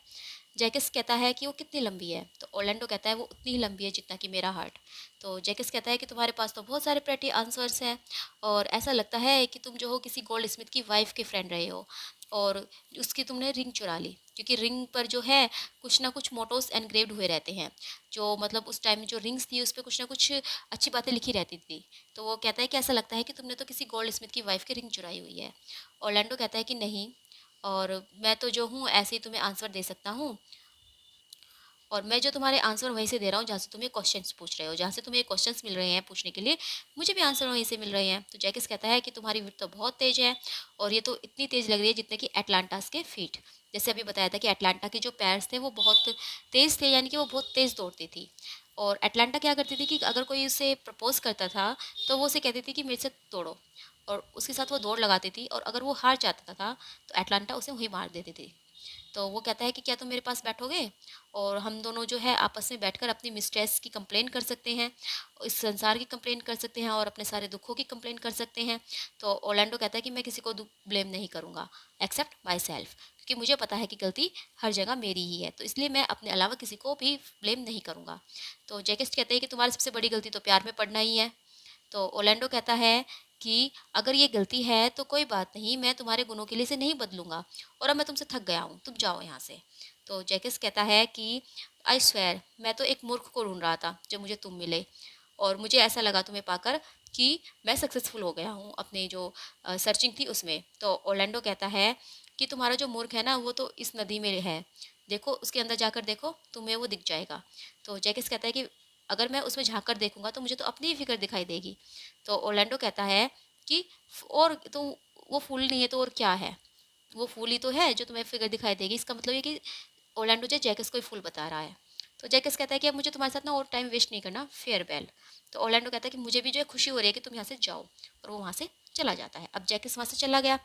जैकस कहता है कि वो कितनी लंबी है। तो ओरलैंडो कहता है वो उतनी ही लंबी है जितना कि मेरा हार्ट। तो जैकस कहता है कि तुम्हारे पास तो बहुत सारे प्रेटी आंसर्स हैं, और ऐसा लगता है कि तुम जो हो किसी गोल्ड स्मिथ की वाइफ के फ्रेंड रहे हो, और उसकी तुमने रिंग चुरा ली, क्योंकि रिंग पर जो है कुछ ना कुछ मोटोस एनग्रेव्ड हुए रहते हैं। जो मतलब उस टाइम में जो रिंग्स थी उस पर कुछ ना कुछ अच्छी बातें लिखी रहती थी। तो वो कहता है कि ऐसा लगता है कि तुमने तो किसी गोल्ड स्मिथ की वाइफ की रिंग चुराई हुई है। ऑरलैंडो कहता है कि नहीं, और मैं तो जो हूँ ऐसे ही तुम्हें आंसर दे सकता हूँ, और मैं जो तुम्हारे आंसर वहीं से दे रहा हूँ जहाँ से तुम्हें क्वेश्चंस पूछ रहे हो, जहाँ से तुम्हें क्वेश्चंस मिल रहे हैं पूछने के लिए, मुझे भी आंसर वहीं से मिल रहे हैं। तो जैकिस कहता है कि तुम्हारी विट तो बहुत तेज है, और ये तो इतनी तेज लग रही है जितने कि एटलांटास के फीट। जैसे अभी बताया था कि एटलांटा के जो पैर्स थे वो बहुत तेज थे, यानी कि वो बहुत तेज दौड़ती थी। और एटलांटा क्या करती थी कि अगर कोई उसे प्रपोज करता था तो वो उसे कहती थी कि मेरे से दौड़ो, और उसके साथ वो दौड़ लगाती थी, और अगर वो हार जाता था तो एटलांटा उसे वहीं मार देती थी। तो वो कहता है कि क्या तुम मेरे पास बैठोगे, और हम दोनों जो है आपस में बैठकर अपनी मिस्ट्रेस की कंप्लेन कर सकते हैं, इस संसार की कंप्लेन कर सकते हैं, और अपने सारे दुखों की कंप्लेन कर सकते हैं। तो ओरलैंडो कहता है कि मैं किसी को ब्लेम नहीं करूँगा एक्सेप्ट माई सेल्फ, क्योंकि मुझे पता है कि गलती हर जगह मेरी ही है, तो इसलिए मैं अपने अलावा किसी को भी ब्लेम नहीं करूँगा। तो जैकेस्ट कहते हैं कि तुम्हारी सबसे बड़ी गलती तो प्यार में पड़ना ही है। तो ओरलैंडो कहता है कि अगर ये गलती है तो कोई बात नहीं, मैं तुम्हारे गुणों के लिए इसे नहीं बदलूंगा, और अब मैं तुमसे थक गया हूँ, तुम जाओ यहाँ से। तो जैकिस कहता है कि आई स्वेयर मैं तो एक मूर्ख को ढूंढ रहा था जब मुझे तुम मिले, और मुझे ऐसा लगा तुम्हें पाकर कि मैं सक्सेसफुल हो गया हूँ अपने जो सर्चिंग थी उसमें। तो ओरलैंडो कहता है कि तुम्हारा जो मूर्ख है ना वो तो इस नदी में है, देखो उसके अंदर जाकर देखो तुम्हें वो दिख जाएगा। तो जैकिस कहता है कि अगर मैं उसमें झाँक कर देखूंगा तो मुझे तो अपनी ही फिक्र दिखाई देगी। तो ओरलैंडो कहता है कि और तो वो फूल नहीं है तो और क्या है, वो फूल ही तो है जो तुम्हें फिगर दिखाई देगी। इसका मतलब ये कि ओरलैंडो जो जैकस को ही फूल बता रहा है। तो जैकस कहता है कि अब मुझे तुम्हारे साथ ना और टाइम वेस्ट नहीं करना, फेयरवेल। तो ओरलैंडो कहता है कि मुझे भी जो है खुशी हो रही है कि तुम यहाँ से जाओ, और वो वहाँ से चला जाता है। अब जैकस वहाँ से चला गया।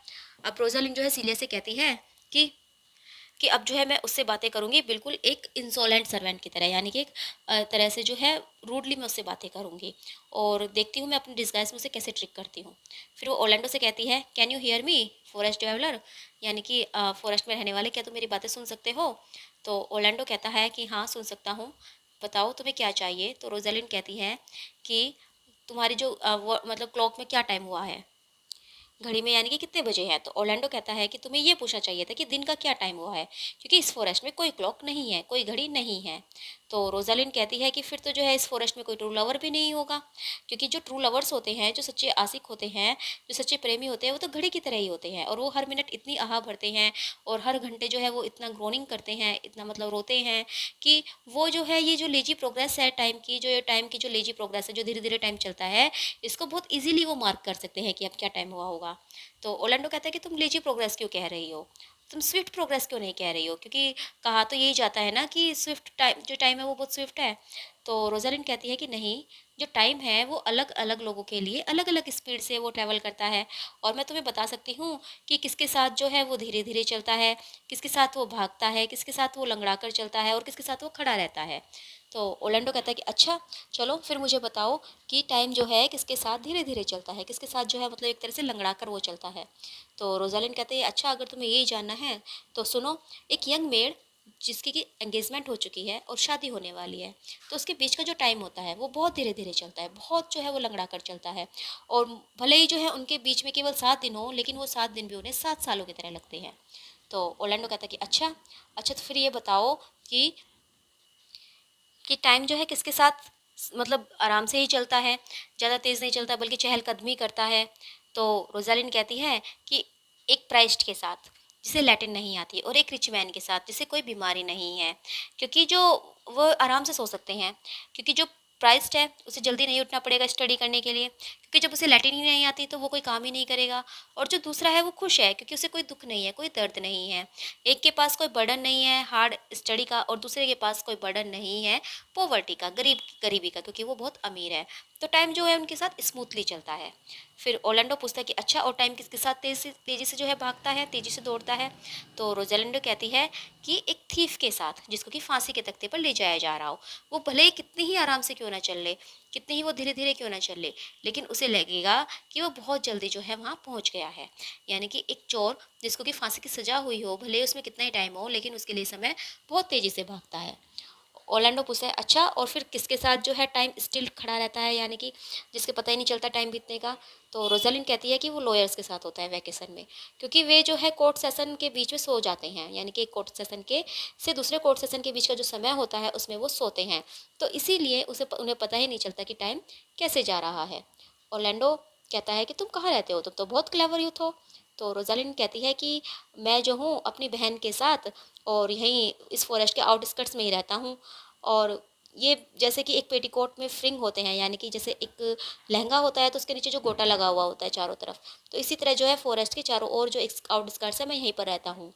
अब रोजालिंड जो है सीलिया से कहती है कि अब जो है मैं उससे बातें करूँगी बिल्कुल एक इंसोलेंट सर्वेंट की तरह, यानी कि एक तरह से जो है रूडली मैं उससे बातें करूँगी, और देखती हूँ मैं अपनी डिस्गाइज में उसे कैसे ट्रिक करती हूँ। फिर वो ओरलैंडो से कहती है can you hear me forest traveller, यानी कि फॉरेस्ट में रहने वाले क्या तुम मेरी बातें सुन सकते हो। तो ओरलैंडो कहता है कि हाँ सुन सकता हूँ, बताओ तुम्हें क्या चाहिए। तो रोजालिंड कहती है कि तुम्हारी जो मतलब क्लॉक में क्या टाइम हुआ है, घड़ी में, यानी कि कितने बजे है। तो ओरलैंडो कहता है कि तुम्हें ये पूछना चाहिए था कि दिन का क्या टाइम हुआ है, क्योंकि इस फॉरेस्ट में कोई क्लॉक नहीं है, कोई घड़ी नहीं है। तो रोजालिन कहती है कि फिर तो जो है इस फॉरेस्ट में कोई ट्रू लवर भी नहीं होगा, क्योंकि जो ट्रू लवर्स होते हैं, जो सच्चे आशिक होते हैं, जो सच्चे प्रेमी होते हैं, वो तो घड़ी की तरह ही होते हैं, और वो हर मिनट इतनी आह भरते हैं, और हर घंटे जो है वो इतना ग्रोनिंग करते हैं, इतना मतलब रोते हैं कि वो जो है ये जो लेजी प्रोग्रेस है टाइम की, जो टाइम की जो लेजी प्रोग्रेस है, जो धीरे धीरे टाइम चलता है, इसको बहुत इजीली वो मार्क कर सकते हैं कि अब क्या टाइम हुआ होगा। तो ओरलैंडो कहता है कि तुम लेजी प्रोग्रेस क्यों कह रही हो, तुम स्विफ्ट प्रोग्रेस क्यों नहीं कह रही हो, क्योंकि कहा तो यही जाता है ना कि स्विफ्ट टाइम जो टाइम है वो बहुत स्विफ्ट है। तो रोजालिन कहती है कि नहीं, जो टाइम है वो अलग अलग लोगों के लिए अलग अलग स्पीड से वो ट्रैवल करता है। और मैं तुम्हें बता सकती हूँ कि किसके साथ जो है वो धीरे धीरे चलता है, किसके साथ वो भागता है, किसके साथ वो लंगड़ा कर चलता है और किसके साथ वो खड़ा रहता है। तो ओलेंडो कहता है कि अच्छा, चलो फिर मुझे बताओ कि टाइम जो है किसके साथ धीरे धीरे चलता है, किसके साथ जो है मतलब एक तरह से लंगड़ा कर वो चलता है। तो रोजालिंड कहते हैं अच्छा, अगर तुम्हें यही जानना है तो सुनो। एक यंग मेड जिसकी कि एंगेजमेंट हो चुकी है और शादी होने वाली है, तो उसके बीच का जो टाइम होता है वो बहुत धीरे धीरे चलता है, बहुत जो है वो लंगड़ा कर चलता है। और भले ही जो है उनके बीच में केवल 7 दिन हो, लेकिन वो 7 दिन भी उन्हें 7 सालों की तरह लगते हैं। तो ओलैंडो कहता है कि अच्छा, अच्छा तो फिर ये बताओ कि टाइम जो है किसके साथ मतलब आराम से ही चलता है, ज़्यादा तेज़ नहीं चलता बल्कि चहलकदमी करता है। तो रोजालिन कहती है कि एक प्राइस्ट के साथ जिसे लैटिन नहीं आती और एक रिच मैन के साथ जिसे कोई बीमारी नहीं है, क्योंकि जो वो आराम से सो सकते हैं, क्योंकि जो प्राइस्ड है उसे जल्दी नहीं उठना पड़ेगा स्टडी करने के लिए, क्योंकि जब उसे लैटिन ही नहीं आती तो वो कोई काम ही नहीं करेगा। और जो दूसरा है वो खुश है क्योंकि उसे कोई दुख नहीं है, कोई दर्द नहीं है। एक के पास कोई बर्डन नहीं है हार्ड स्टडी का और दूसरे के पास कोई बर्डन नहीं है पॉवर्टी का, गरीबी का, क्योंकि वो बहुत अमीर है। तो टाइम जो है उनके साथ स्मूथली चलता है। फिर ओलैंडो पूछता है कि अच्छा, और टाइम किसके साथ तेजी से जो है भागता है, तेजी से दौड़ता है। तो रोजालिंडो कहती है कि एक थीफ के साथ जिसको कि फांसी के तख्ते पर ले जाया जा रहा हो। वो भले ही कितनी ही आराम से क्यों ना चल ले, कितनी ही वो धीरे धीरे क्यों ना चल ले, लेकिन उसे लगेगा कि वो बहुत जल्दी जो है वहाँ पहुँच गया है। यानी कि एक चोर जिसको कि फांसी की सजा हुई हो, भले उसमें कितना ही टाइम हो, लेकिन उसके लिए समय बहुत तेजी से भागता है। ओरलैंडो पूछता है अच्छा, और फिर किसके साथ जो है टाइम स्टिल खड़ा रहता है, यानी कि जिसके पता ही नहीं चलता टाइम बीतने का। तो रोजालिन कहती है कि वो लॉयर्स के साथ होता है वैकेशन में, क्योंकि वे जो है कोर्ट सेशन के बीच में सो जाते हैं, यानी कि एक कोर्ट सेशन के से दूसरे कोर्ट सेशन के बीच का जो समय होता है उसमें वो सोते हैं। तो इसीलिए उन्हें पता ही नहीं चलता कि टाइम कैसे जा रहा है। ऑर्लैंडो कहता है कि तुम कहाँ रहते हो, तुम तो बहुत क्लेवर यूथ हो। तो रोजालिन कहती है कि मैं जो हूँ अपनी बहन के साथ और यहीं इस फॉरेस्ट के आउटस्कर्ट्स में ही रहता हूँ। और ये जैसे कि एक पेटीकोट में फ्रिंग होते हैं, यानी कि जैसे एक लहंगा होता है तो उसके नीचे जो गोटा लगा हुआ होता है चारों तरफ, तो इसी तरह जो है फॉरेस्ट के चारों ओर जो एक आउटस्कर्ट्स है मैं यहीं पर रहता हूँ।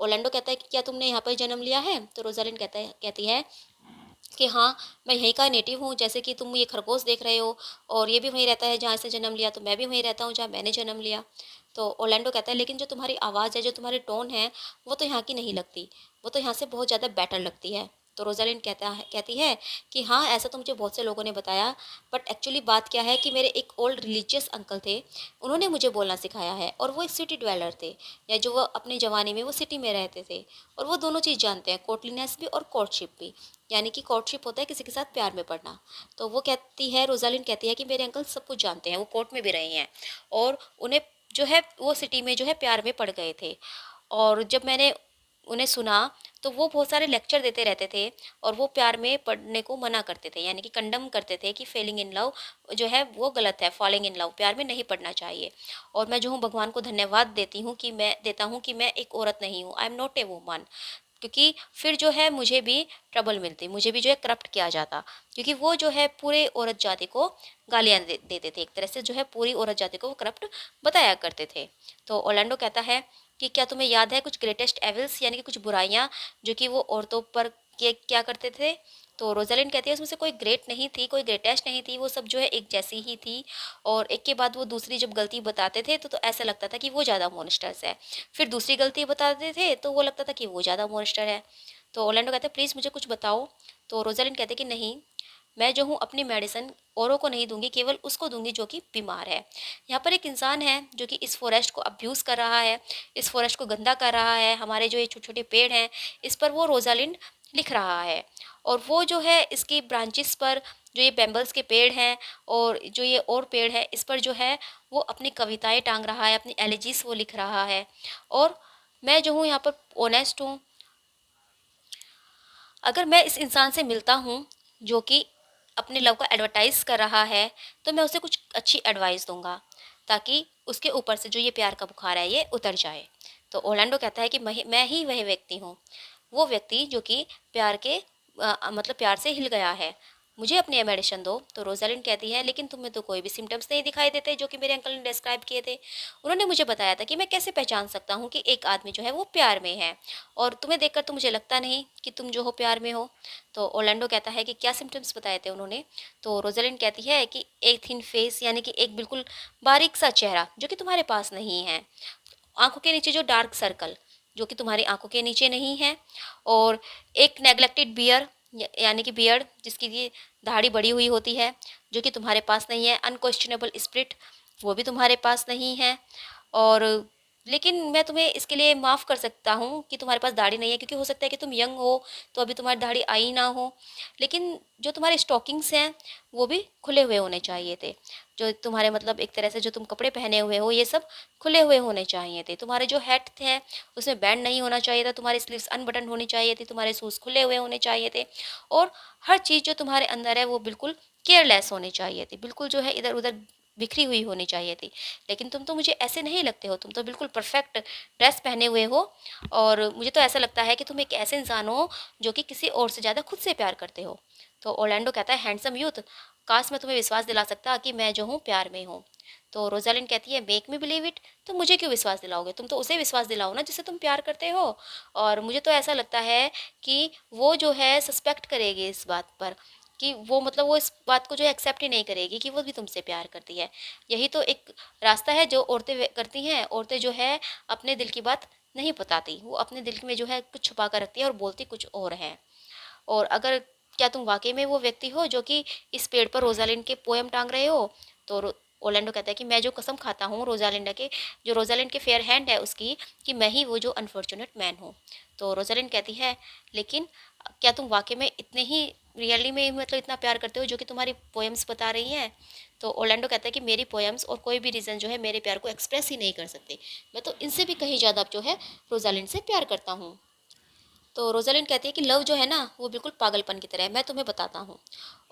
ओरलैंडो कहता है कि क्या तुमने यहाँ पर जन्म लिया है। तो रोजालिन कहती है कि हाँ, मैं यहीं का नेटिव हूँ, जैसे कि तुम ये खरगोश देख रहे हो और ये भी वहीं रहता है जहाँ से जन्म लिया, तो मैं भी वहीं रहता हूँ जहाँ मैंने जन्म लिया। तो ओरलैंडो कहता है लेकिन जो तुम्हारी आवाज़ है, जो तुम्हारी टोन है, वो तो यहाँ की नहीं लगती, वो तो यहाँ से बहुत ज़्यादा बेटर लगती है। तो रोजालिन कहती है कि हाँ, ऐसा तो मुझे बहुत से लोगों ने बताया, बट एक्चुअली बात क्या है कि मेरे एक ओल्ड रिलीजियस अंकल थे, उन्होंने मुझे बोलना सिखाया है, और वो एक सिटी ड्वेलर थे, या जो वो अपने जवानी में वो सिटी में रहते थे, और वो दोनों चीज़ जानते हैं, कोर्टलीनेस भी और कोर्टशिप भी। यानी कि कोर्टशिप होता है किसी के साथ प्यार में पड़ना। तो वो कहती है, रोजालिन कहती है कि मेरे अंकल सब कुछ जानते हैं, वो कोर्ट में भी रहे हैं और उन्हें जो है वो सिटी में जो है प्यार में पड़ गए थे। और जब मैंने उन्हें सुना तो वो बहुत सारे लेक्चर देते रहते थे और वो प्यार में पढ़ने को मना करते थे, यानी कि कंडम करते थे कि फेलिंग इन लव जो है वो गलत है, फॉलिंग इन लव प्यार में नहीं पढ़ना चाहिए। और मैं जो हूँ भगवान को धन्यवाद देता हूँ कि मैं एक औरत नहीं हूँ, I am not a woman, क्योंकि फिर जो है मुझे भी ट्रबल मिलती, मुझे भी जो है करप्ट किया जाता, क्योंकि वो जो है पूरे औरत जाति को गालियाँ देते थे, एक तरह से जो है पूरी औरत जाति को वो करप्ट बताया करते थे। तो ओरलैंडो कहता है कि क्या तुम्हें याद है कुछ ग्रेटेस्ट एविल्स, यानी कि कुछ बुराइयाँ जो कि वो औरतों पर क्या करते थे। तो रोजालिन कहती है उसमें से कोई ग्रेट नहीं थी, कोई ग्रेटेस्ट नहीं थी, वो सब जो है एक जैसी ही थी। और एक के बाद वो दूसरी जब गलती बताते थे तो ऐसा लगता था कि वो ज़्यादा मोनिस्टर्स है, फिर दूसरी गलती बताते थे तो वो लगता था कि वो ज़्यादा मोनिस्टर है। तो ओरलैंडो कहते हैं प्लीज़ मुझे कुछ बताओ। तो रोजालिन कहते कि नहीं, मैं जो हूँ अपनी मेडिसिन औरों को नहीं दूंगी, केवल उसको दूंगी जो कि बीमार है। यहाँ पर एक इंसान है जो कि इस फॉरेस्ट को अब्यूज़ कर रहा है, इस फॉरेस्ट को गंदा कर रहा है, हमारे जो ये छोटे छोटे पेड़ हैं इस पर वो रोजालिंड लिख रहा है। और वो जो है इसकी ब्रांचेस पर जो ये बैम्बल्स के पेड़ हैं और जो ये और पेड़ है इस पर जो है वो अपनी कविताएं टांग रहा है, अपनी एलिजीज वो लिख रहा है। और मैं जो हूँ यहाँ पर ऑनेस्ट हूँ। अगर मैं इस इंसान से मिलता हूँ जो कि अपने लव का एडवर्टाइज कर रहा है, तो मैं उसे कुछ अच्छी एडवाइस दूंगा ताकि उसके ऊपर से जो ये प्यार का बुखार है ये उतर जाए। तो ओरलैंडो कहता है कि मैं ही वह व्यक्ति हूँ, वो व्यक्ति जो कि प्यार के मतलब प्यार से हिल गया है। मुझे अपने मेडिसिन दो। तो रोजालिंड कहती है लेकिन तुम्हें तो कोई भी सिम्टम्स नहीं दिखाई देते जो कि मेरे अंकल ने डिस्क्राइब किए थे। उन्होंने मुझे बताया था कि मैं कैसे पहचान सकता हूँ कि एक आदमी जो है वो प्यार में है, और तुम्हें देखकर तो मुझे लगता नहीं कि तुम जो हो प्यार में हो। तो ओरलैंडो कहता है कि क्या सिम्टम्स बताए थे उन्होंने। तो रोजालिंड कहती है कि एक थिन फेस, यानी कि एक बिल्कुल बारीक सा चेहरा जो कि तुम्हारे पास नहीं है, आंखों के नीचे जो डार्क सर्कल जो कि तुम्हारी आंखों के नीचे नहीं है, और एक नेग्लेक्टेड बियर, यानी कि बियर्ड जिसकी ये दाढ़ी बड़ी हुई होती है, जो कि तुम्हारे पास नहीं है। अनक्वेश्चनेबल स्पिरिट, वो भी तुम्हारे पास नहीं है। और लेकिन मैं तुम्हें इसके लिए माफ़ कर सकता हूँ कि तुम्हारे पास दाढ़ी नहीं है, क्योंकि हो सकता है कि तुम यंग हो तो अभी तुम्हारी दाढ़ी आई ना हो। लेकिन जो तुम्हारे स्टॉकिंग्स हैं वो भी खुले हुए होने चाहिए थे। जो तुम्हारे मतलब एक तरह से जो तुम कपड़े पहने हुए हो ये सब खुले हुए होने चाहिए थे। तुम्हारे जो हैट थे उसमें बैंड नहीं होना चाहिए था, तुम्हारी स्लीव्स अनबटन होनी चाहिए थी, तुम्हारे शूज़ खुले हुए होने चाहिए थे, और हर चीज़ जो तुम्हारे अंदर है वो बिल्कुल केयरलेस होनी चाहिए थी, बिल्कुल जो है इधर उधर बिखरी हुई होनी चाहिए थी। लेकिन तुम तो मुझे ऐसे नहीं लगते हो, तुम तो बिल्कुल परफेक्ट ड्रेस पहने हुए हो, और मुझे तो ऐसा लगता है कि तुम एक ऐसे इंसान हो जो कि किसी और से ज़्यादा खुद से प्यार करते हो। तो ओरलैंडो कहता है हैंडसम यूथ, काश मैं तुम्हें विश्वास दिला सकता कि मैं जो हूँ प्यार में हूँ। तो रोजालिन कहती है मेक मी बिलीव इट, तो मुझे क्यों विश्वास दिलाओगे, तुम तो उसे विश्वास दिलाओ ना जिससे तुम प्यार करते हो। और मुझे तो ऐसा लगता है कि वो जो है सस्पेक्ट करेगी इस बात पर, कि वो मतलब वो इस बात को जो एक्सेप्ट ही नहीं करेगी कि वो भी तुमसे प्यार करती है। यही तो एक रास्ता है जो औरतें करती हैं। औरतें जो है अपने दिल की बात नहीं बताती, वो अपने दिल में जो है कुछ छुपा कर रखती है और बोलती कुछ और है। और अगर क्या तुम वाकई में वो व्यक्ति हो जो कि इस पेड़ पर रोजालिंड के पोएम टांग रहे हो। तो ओरलैंडो कहता है कि मैं जो कसम खाता हूँ रोजालिंडा के, जो रोजालिंड के फेयर हैंड है उसकी, कि मैं ही वो जो अनफॉर्चुनेट मैन हूँ। तो रोजालिंड कहती है लेकिन क्या तुम वाकई में इतने ही रियली में मतलब इतना प्यार करते हो जो कि तुम्हारी पोएम्स बता रही हैं। तो ओरलैंडो कहता है कि मेरी पोएम्स और कोई भी रीज़न जो है मेरे प्यार को एक्सप्रेस ही नहीं कर सकते, मैं तो इनसे भी कहीं ज़्यादा जो है रोजालिंड से प्यार करता हूँ। तो रोजालिंड कहती है कि लव जो है ना वो बिल्कुल पागलपन की तरह है, मैं तुम्हें बताता हूँ।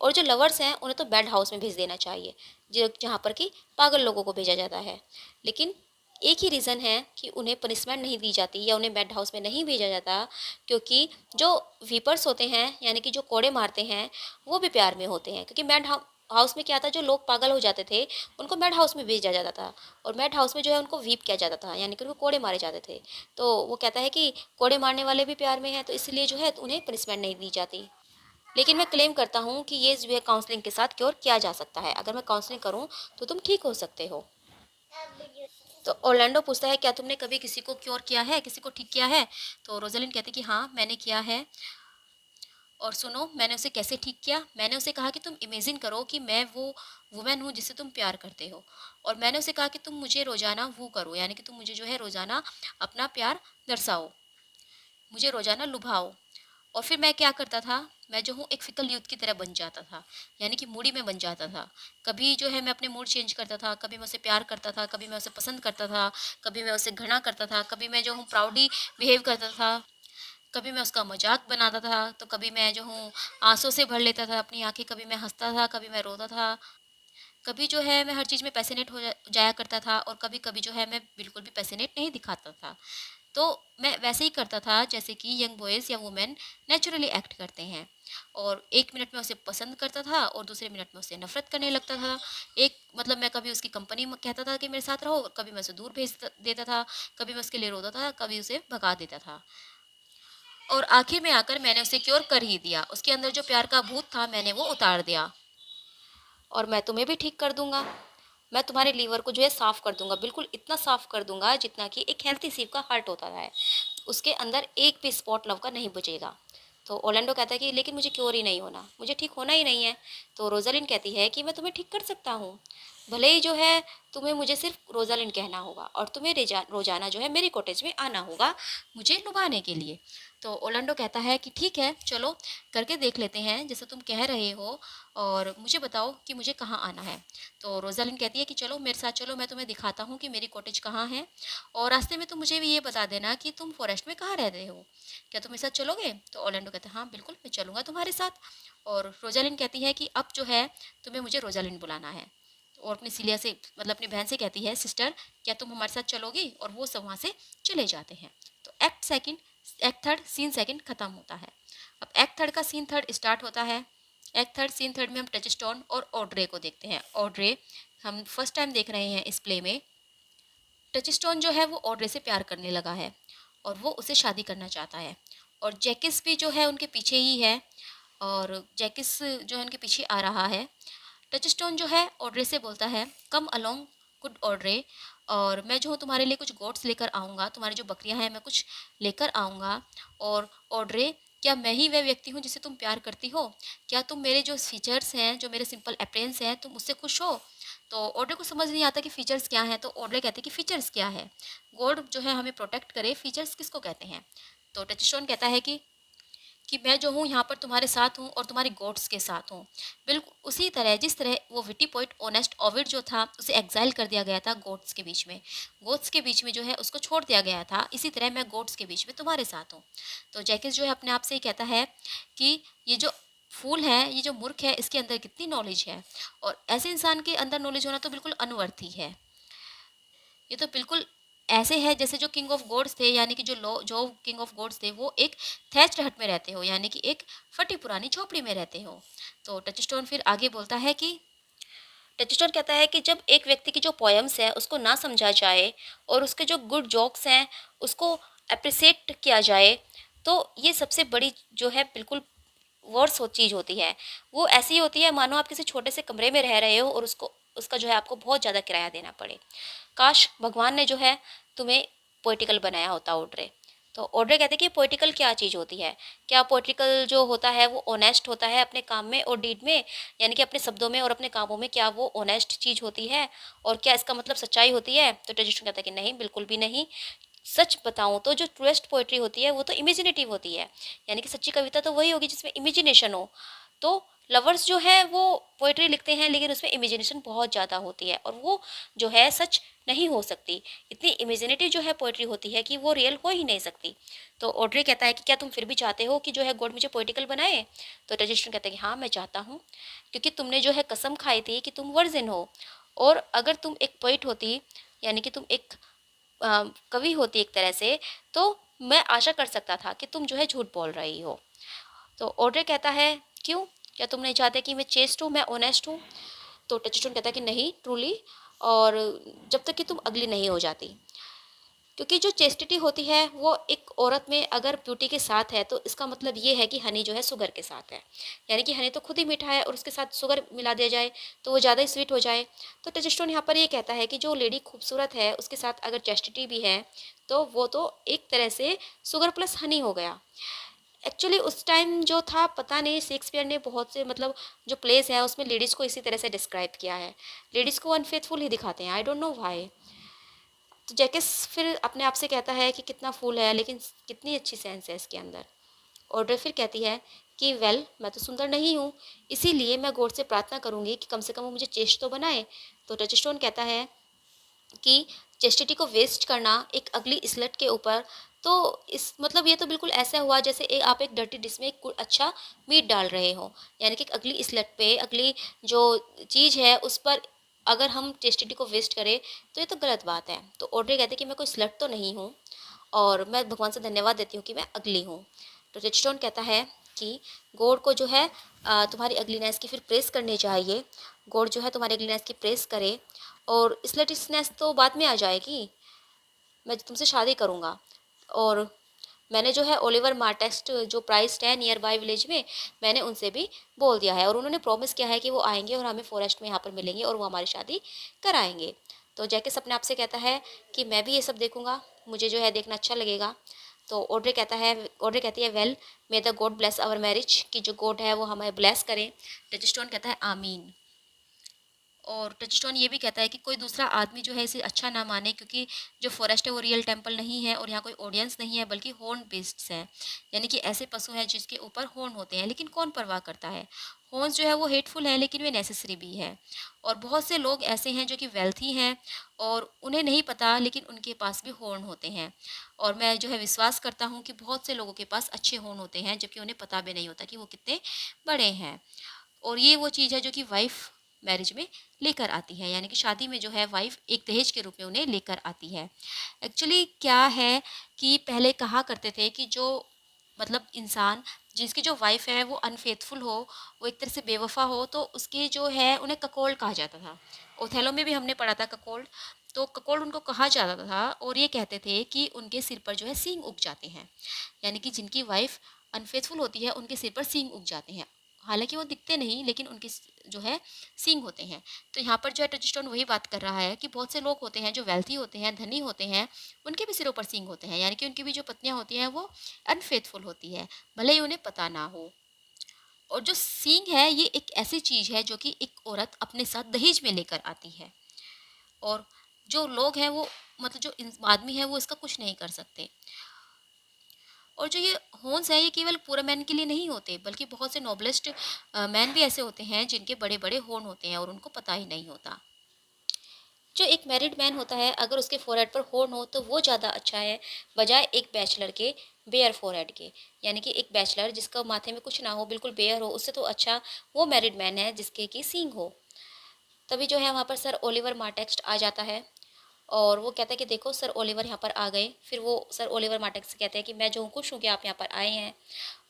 और जो लवर्स हैं उन्हें तो बेड हाउस में भेज देना चाहिए, जो जहाँ पर कि पागल लोगों को भेजा जाता है। लेकिन एक ही रीज़न है कि उन्हें पनिशमेंट नहीं दी जाती या उन्हें बेड हाउस में नहीं भेजा जाता, क्योंकि जो वीपर्स होते हैं यानी कि जो कोड़े मारते हैं वो भी प्यार में होते हैं। क्योंकि बेड हाउस में क्या था, जो लोग पागल हो जाते थे उनको बेड हाउस में भेजा जाता था, और बेड हाउस में जो है उनको वीप किया जाता था, यानी कि उनको कोड़े मारे जाते थे। तो वो कहता है कि कोड़े मारने वाले भी प्यार में हैं, तो इसलिए जो है उन्हें पनिशमेंट नहीं दी जाती। लेकिन मैं क्लेम करता हूँ कि ये जो है काउंसलिंग के साथ क्योर किया जा सकता है, अगर मैं काउंसलिंग करूँ तो तुम ठीक हो सकते हो। तो ओरलैंडो पूछता है क्या तुमने कभी किसी को क्योर किया है, किसी को ठीक किया है। तो रोजालिंड कहती है कि हाँ मैंने किया है। और सुनो मैंने उसे कैसे ठीक किया। मैंने उसे कहा कि तुम इमेजिन करो कि मैं वो वुमेन हूँ जिससे तुम प्यार करते हो, और मैंने उसे कहा कि तुम मुझे रोजाना वो करो, यानी कि तुम मुझे जो है रोजाना अपना प्यार दर्शाओ, मुझे रोजाना लुभाओ। और फिर मैं क्या करता था, मैं जो हूँ एक फिकल यूथ की तरह बन जाता था, यानी कि मूडी में बन जाता था। कभी जो है मैं अपने मूड चेंज करता था, कभी मैं उसे प्यार करता था, कभी मैं उसे पसंद करता था, कभी मैं उसे घृणा करता था, कभी मैं जो हूँ प्राउडली बिहेव करता था, कभी मैं उसका मजाक बनाता था, तो कभी मैं जो हूँ आंसू से भर लेता था अपनी आंखें, कभी मैं हंसता था, कभी मैं रोता था, कभी जो है मैं हर चीज़ में पैसिनेट हो जाया करता था, और कभी कभी जो है मैं बिल्कुल भी पैसिनेट नहीं दिखाता था। तो मैं वैसे ही करता था जैसे कि यंग बॉयज़ या वुमेन नेचुरली एक्ट करते हैं। और एक मिनट में उसे पसंद करता था और दूसरे मिनट में उसे नफरत करने लगता था। एक मतलब मैं कभी उसकी कंपनी में कहता था कि मेरे साथ रहो, कभी मैं उसे दूर भेज देता था, कभी मैं उसके लिए रोता था, कभी उसे भगा देता था। और आखिर में आकर मैंने उसे क्योर कर ही दिया, उसके अंदर जो प्यार का भूत था मैंने वो उतार दिया। और मैं तुम्हें भी ठीक कर दूंगा, मैं तुम्हारे लीवर को जो है साफ़ कर दूंगा, बिल्कुल इतना साफ़ कर दूंगा जितना कि एक हेल्थी सीप का हार्ट होता है, उसके अंदर एक भी स्पॉट लव का नहीं बचेगा। तो ओरलैंडो कहता है कि लेकिन मुझे क्योर ही नहीं होना, मुझे ठीक होना ही नहीं है। तो रोजालिन कहती है कि मैं तुम्हें ठीक कर सकता हूँ, भले ही जो है तुम्हें मुझे सिर्फ रोजालिन कहना होगा, और तुम्हें रोजाना जो है मेरी कॉटेज में आना होगा मुझे लुभाने के लिए। तो ओरलैंडो कहता है कि ठीक है चलो करके देख लेते हैं जैसा तुम कह रहे हो, और मुझे बताओ कि मुझे कहाँ आना है। तो रोजालिन कहती है कि चलो मेरे साथ चलो, मैं तुम्हें दिखाता हूँ कि मेरी कॉटेज कहाँ है, और रास्ते में तुम मुझे भी ये बता देना कि तुम फॉरेस्ट में कहाँ रह रहे हो, क्या तुम मेरे साथ चलोगे। तो ओरलैंडो कहता है हाँ बिल्कुल मैं चलूँगा तुम्हारे साथ। और रोजालिन कहती है कि अब जो है तुम्हें मुझे रोजालिन बुलाना है, और अपनी सिलिया से मतलब अपनी बहन से कहती है सिस्टर क्या तुम हमारे साथ चलोगी, और वो सब वहाँ से चले जाते हैं। तो एक्ट थर्ड सीन सेकंड ख़त्म होता है। अब एक्ट थर्ड का सीन थर्ड स्टार्ट होता है। एक थर्ड सीन थर्ड में हम टचस्टोन और ऑड्रे को देखते हैं। ऑड्रे हम फर्स्ट टाइम देख रहे हैं इस प्ले में। टचस्टोन जो है वो ऑड्रे से प्यार करने लगा है और वो उसे शादी करना चाहता है, और जैकिस भी जो है उनके पीछे ही है, और जैकिस जो है उनके पीछे आ रहा है। टचस्टोन जो है ऑड्रे से बोलता है, कम अलोंग गुड ऑड्रे, और मैं जो हूँ तुम्हारे लिए कुछ गोट्स लेकर आऊँगा, तुम्हारी जो बकरियाँ हैं मैं कुछ लेकर आऊँगा। और ऑड्रे, क्या मैं ही वह व्यक्ति हूँ जिसे तुम प्यार करती हो? क्या तुम मेरे जो फीचर्स हैं, जो मेरे सिंपल अपीयरेंस हैं, तुम उससे खुश हो? तो ऑड्रे को समझ नहीं आता कि फ़ीचर्स क्या हैं, तो ऑड्रे कहते हैं कि फ़ीचर्स क्या है? गॉड जो है हमें प्रोटेक्ट करे, फ़ीचर्स किसको कहते हैं? तो टचस्टोन कहता है कि मैं जो हूँ यहाँ पर तुम्हारे साथ हूँ और तुम्हारे गॉड्स के साथ हूँ। बिल्कुल उसी तरह जिस तरह वो विटी पोइट ऑनेस्ट ओविड जो था उसे एग्जाइल कर दिया गया था गॉड्स के बीच में, गॉड्स के बीच में जो है उसको छोड़ दिया गया था, इसी तरह मैं गॉड्स के बीच में तुम्हारे साथ हूँ। तो जैकिस जो है अपने आप से ही कहता है कि ये जो फूल है, ये जो मूर्ख है, इसके अंदर कितनी नॉलेज है, और ऐसे इंसान के अंदर नॉलेज होना तो बिल्कुल अनवर्थी है। ये तो बिल्कुल ऐसे है जैसे जो किंग ऑफ गॉड्स थे, यानी कि जो किंग ऑफ गॉड्स थे वो एक थैच्ड हट में रहते हो, यानी कि एक फटी पुरानी झोपड़ी में रहते हो। तो टचस्टोन फिर आगे बोलता है कि टचस्टोन कहता है कि जब एक व्यक्ति की जो पोएम्स है उसको ना समझा जाए और उसके जो गुड जोक्स हैं उसको अप्रिसिएट किया जाए, तो ये सबसे बड़ी जो है बिल्कुल वर्स हो चीज़ होती है। वो ऐसी होती है मानो आप किसी छोटे से कमरे में रह रहे हो और उसका जो है आपको बहुत ज़्यादा किराया देना पड़े। काश भगवान ने जो है तुम्हें पोइटिकल बनाया होता ऑड्रे। तो ऑड्रे कहते हैं कि पोइटिकल क्या चीज़ होती है? क्या पोइटिकल जो होता है वो ऑनेस्ट होता है अपने काम में और डीड में, यानी कि अपने शब्दों में और अपने कामों में, क्या वो ऑनेस्ट चीज़ होती है? और क्या इसका मतलब सच्चाई होती है? तो टजिस्टन कहता है कि नहीं, बिल्कुल भी नहीं। सच बताऊं तो जो ट्रूएस्ट पोइट्री होती है वो तो इमेजिनेटिव होती है, यानी कि सच्ची कविता तो वही होगी जिसमें इमेजिनेशन हो। तो लवर्स जो है वो पोइट्री लिखते हैं लेकिन उसमें इमेजिनेशन बहुत ज़्यादा होती है और वो जो है सच नहीं हो सकती। इतनी इमेजिनेटिव जो है पोइट्री होती है कि वो रियल हो ही नहीं सकती। तो ऑड्रे कहता है कि क्या तुम फिर भी चाहते हो कि जो है गॉड मुझे पोइटिकल बनाए? तो रजिस्टर कहता है कि हाँ मैं चाहता हूँ, क्योंकि तुमने जो है कसम खाई थी कि तुम वर्जिन हो, और अगर तुम एक पोइट होती, यानी कि तुम एक कवि होती एक तरह से, तो मैं आशा कर सकता था कि तुम जो है झूठ बोल रही हो। तो ऑड्रे कहता है क्यों, क्या तुम नहीं चाहते कि मैं चेस्ट हूँ, मैं ऑनेस्ट हूँ? तो टचस्टोन कहता है कि नहीं, ट्रूली, और जब तक कि तुम अगली नहीं हो जाती। क्योंकि जो चेस्टिटी होती है वो एक औरत में अगर ब्यूटी के साथ है तो इसका मतलब ये है कि हनी जो है शुगर के साथ है, यानी कि हनी तो खुद ही मीठा है और उसके साथ शुगर मिला दिया जाए तो वो ज़्यादा ही स्वीट हो जाए। तो टचस्टोन यहाँ पर ये कहता है कि जो लेडी खूबसूरत है उसके साथ अगर चेस्टिटी भी है तो वो तो एक तरह से शुगर प्लस हनी हो गया। एक्चुअली उस टाइम जो था पता नहीं, शेक्सपियर ने बहुत से मतलब जो प्लेस है उसमें लेडीज़ को इसी तरह से डिस्क्राइब किया है, लेडीज़ को अनफेथफुल ही दिखाते हैं, आई डोंट नो व्हाई। तो जैकिस फिर अपने आप से कहता है कि कितना फूल है लेकिन कितनी अच्छी सेंस है इसके अंदर। ऑड्रे फिर कहती है कि वेल, मैं तो सुंदर नहीं हूँ, इसीलिए मैं गॉड से प्रार्थना करूँगी कि कम से कम वो मुझे चेस्ट तो बनाए। तो टचस्टोन कहता है कि चेस्टिटी को वेस्ट करना एक अगली स्लट के ऊपर, तो इस मतलब ये तो बिल्कुल ऐसा हुआ जैसे आप एक डर्टी डिश में एक अच्छा मीट डाल रहे हो, यानी कि अगली स्लट पे अगली जो चीज़ है उस पर अगर हम चेस्टिटी को वेस्ट करें तो ये तो गलत बात है। तो ऑड्रे कहते हैं कि मैं कोई स्लट तो नहीं हूँ और मैं भगवान से धन्यवाद देती हूँ कि मैं अगली हूँ। तो टचस्टोन कहता है कि गॉड को जो है तुम्हारी अगलीनेस की फिर प्रेस करनी चाहिए, गॉड जो है तुम्हारी अगलीनेस की प्रेस करे, और स्लटिसनेस तो बाद में आ जाएगी, मैं तुमसे शादी करूँगा। और मैंने जो है ओलिवर मार्टेस्ट जो प्राइस्ड है नियर बाय विलेज में, मैंने उनसे भी बोल दिया है और उन्होंने प्रॉमिस किया है कि वो आएंगे और हमें फॉरेस्ट में यहाँ पर मिलेंगे और वो हमारी शादी कराएंगे। तो जैकिस अपने आप से कहता है कि मैं भी ये सब देखूंगा, मुझे जो है देखना अच्छा लगेगा। तो ऑड्रे कहती है well, may the god bless our marriage, कि जो गॉड है वो हमें ब्लेस करें। टचस्टोन कहता है आमीन। और टचस्टोन ये भी कहता है कि कोई दूसरा आदमी जो है इसे अच्छा ना माने, क्योंकि जो फॉरेस्ट है वो रियल टेम्पल नहीं है और यहाँ कोई ऑडियंस नहीं है बल्कि हॉर्न बेस्ड्स हैं, यानी कि ऐसे पशु हैं जिसके ऊपर हॉर्न होते हैं, लेकिन कौन परवाह करता है। हॉर्न्स जो है वो हेटफुल है लेकिन वे नेसेसरी भी है। और बहुत से लोग ऐसे हैं जो कि वेल्थी हैं और उन्हें नहीं पता लेकिन उनके पास भी हॉर्न होते हैं, और मैं जो है विश्वास करता हूँ कि बहुत से लोगों के पास अच्छे हॉर्न होते हैं जबकि उन्हें पता भी नहीं होता कि वो कितने बड़े हैं। और ये वो चीज़ है जो कि वाइफ मैरिज में लेकर आती है, यानी कि शादी में जो है वाइफ एक दहेज के रूप में उन्हें लेकर आती है। एक्चुअली क्या है कि पहले कहा करते थे कि जो मतलब इंसान जिसकी जो वाइफ है वो अनफेथफुल हो, वो एक तरह से बेवफा हो, तो उसके जो है उन्हें ककोल्ड कहा जाता था। ओथेलो में भी हमने पढ़ा था ककोल्ड। तो ककोल्ड उनको कहा जाता था और ये कहते थे कि उनके सिर पर जो है सींग उग जाते हैं, यानी कि जिनकी वाइफ अनफेथफुल होती है उनके सिर पर सींग उग जाते हैं। हालांकि वो दिखते नहीं, लेकिन उनके जो है सींग होते हैं। तो यहाँ पर जो है टचस्टोन वही बात कर रहा है कि बहुत से लोग होते हैं जो वेल्थी होते हैं, धनी होते हैं, उनके भी सिरों पर सींग होते हैं, यानी कि उनकी भी जो पत्नियां होती हैं वो अनफेथफुल होती है, भले ही उन्हें पता ना हो। और जो सींग है ये एक ऐसी चीज है जो कि एक औरत अपने साथ दहेज में लेकर आती है, और जो लोग हैं वो, मतलब जो आदमी है वो इसका कुछ नहीं कर सकते। और जो ये हॉर्न्स हैं ये केवल पूरे मैन के लिए नहीं होते, बल्कि बहुत से नोबलेस्ट मैन भी ऐसे होते हैं जिनके बड़े बड़े हॉर्न होते हैं और उनको पता ही नहीं होता। जो एक मैरिड मैन होता है, अगर उसके फोरहेड पर हॉर्न हो तो वो ज़्यादा अच्छा है, बजाय एक बैचलर के बेयर फोरहेड के। यानी कि एक बैचलर जिसका माथे में कुछ ना हो, बिल्कुल बेयर हो, उससे तो अच्छा वो मैरिड मैन है जिसके की सींग हो। तभी जो है वहाँ पर सर ओलिवर मार्टेक्स्ट आ जाता है और वो कहता है कि देखो सर ओलिवर यहाँ पर आ गए। फिर वो सर ओलिवर मार्टेक्स से कहते हैं कि मैं जो हूँ खुश हूँ कि आप यहाँ पर आए हैं,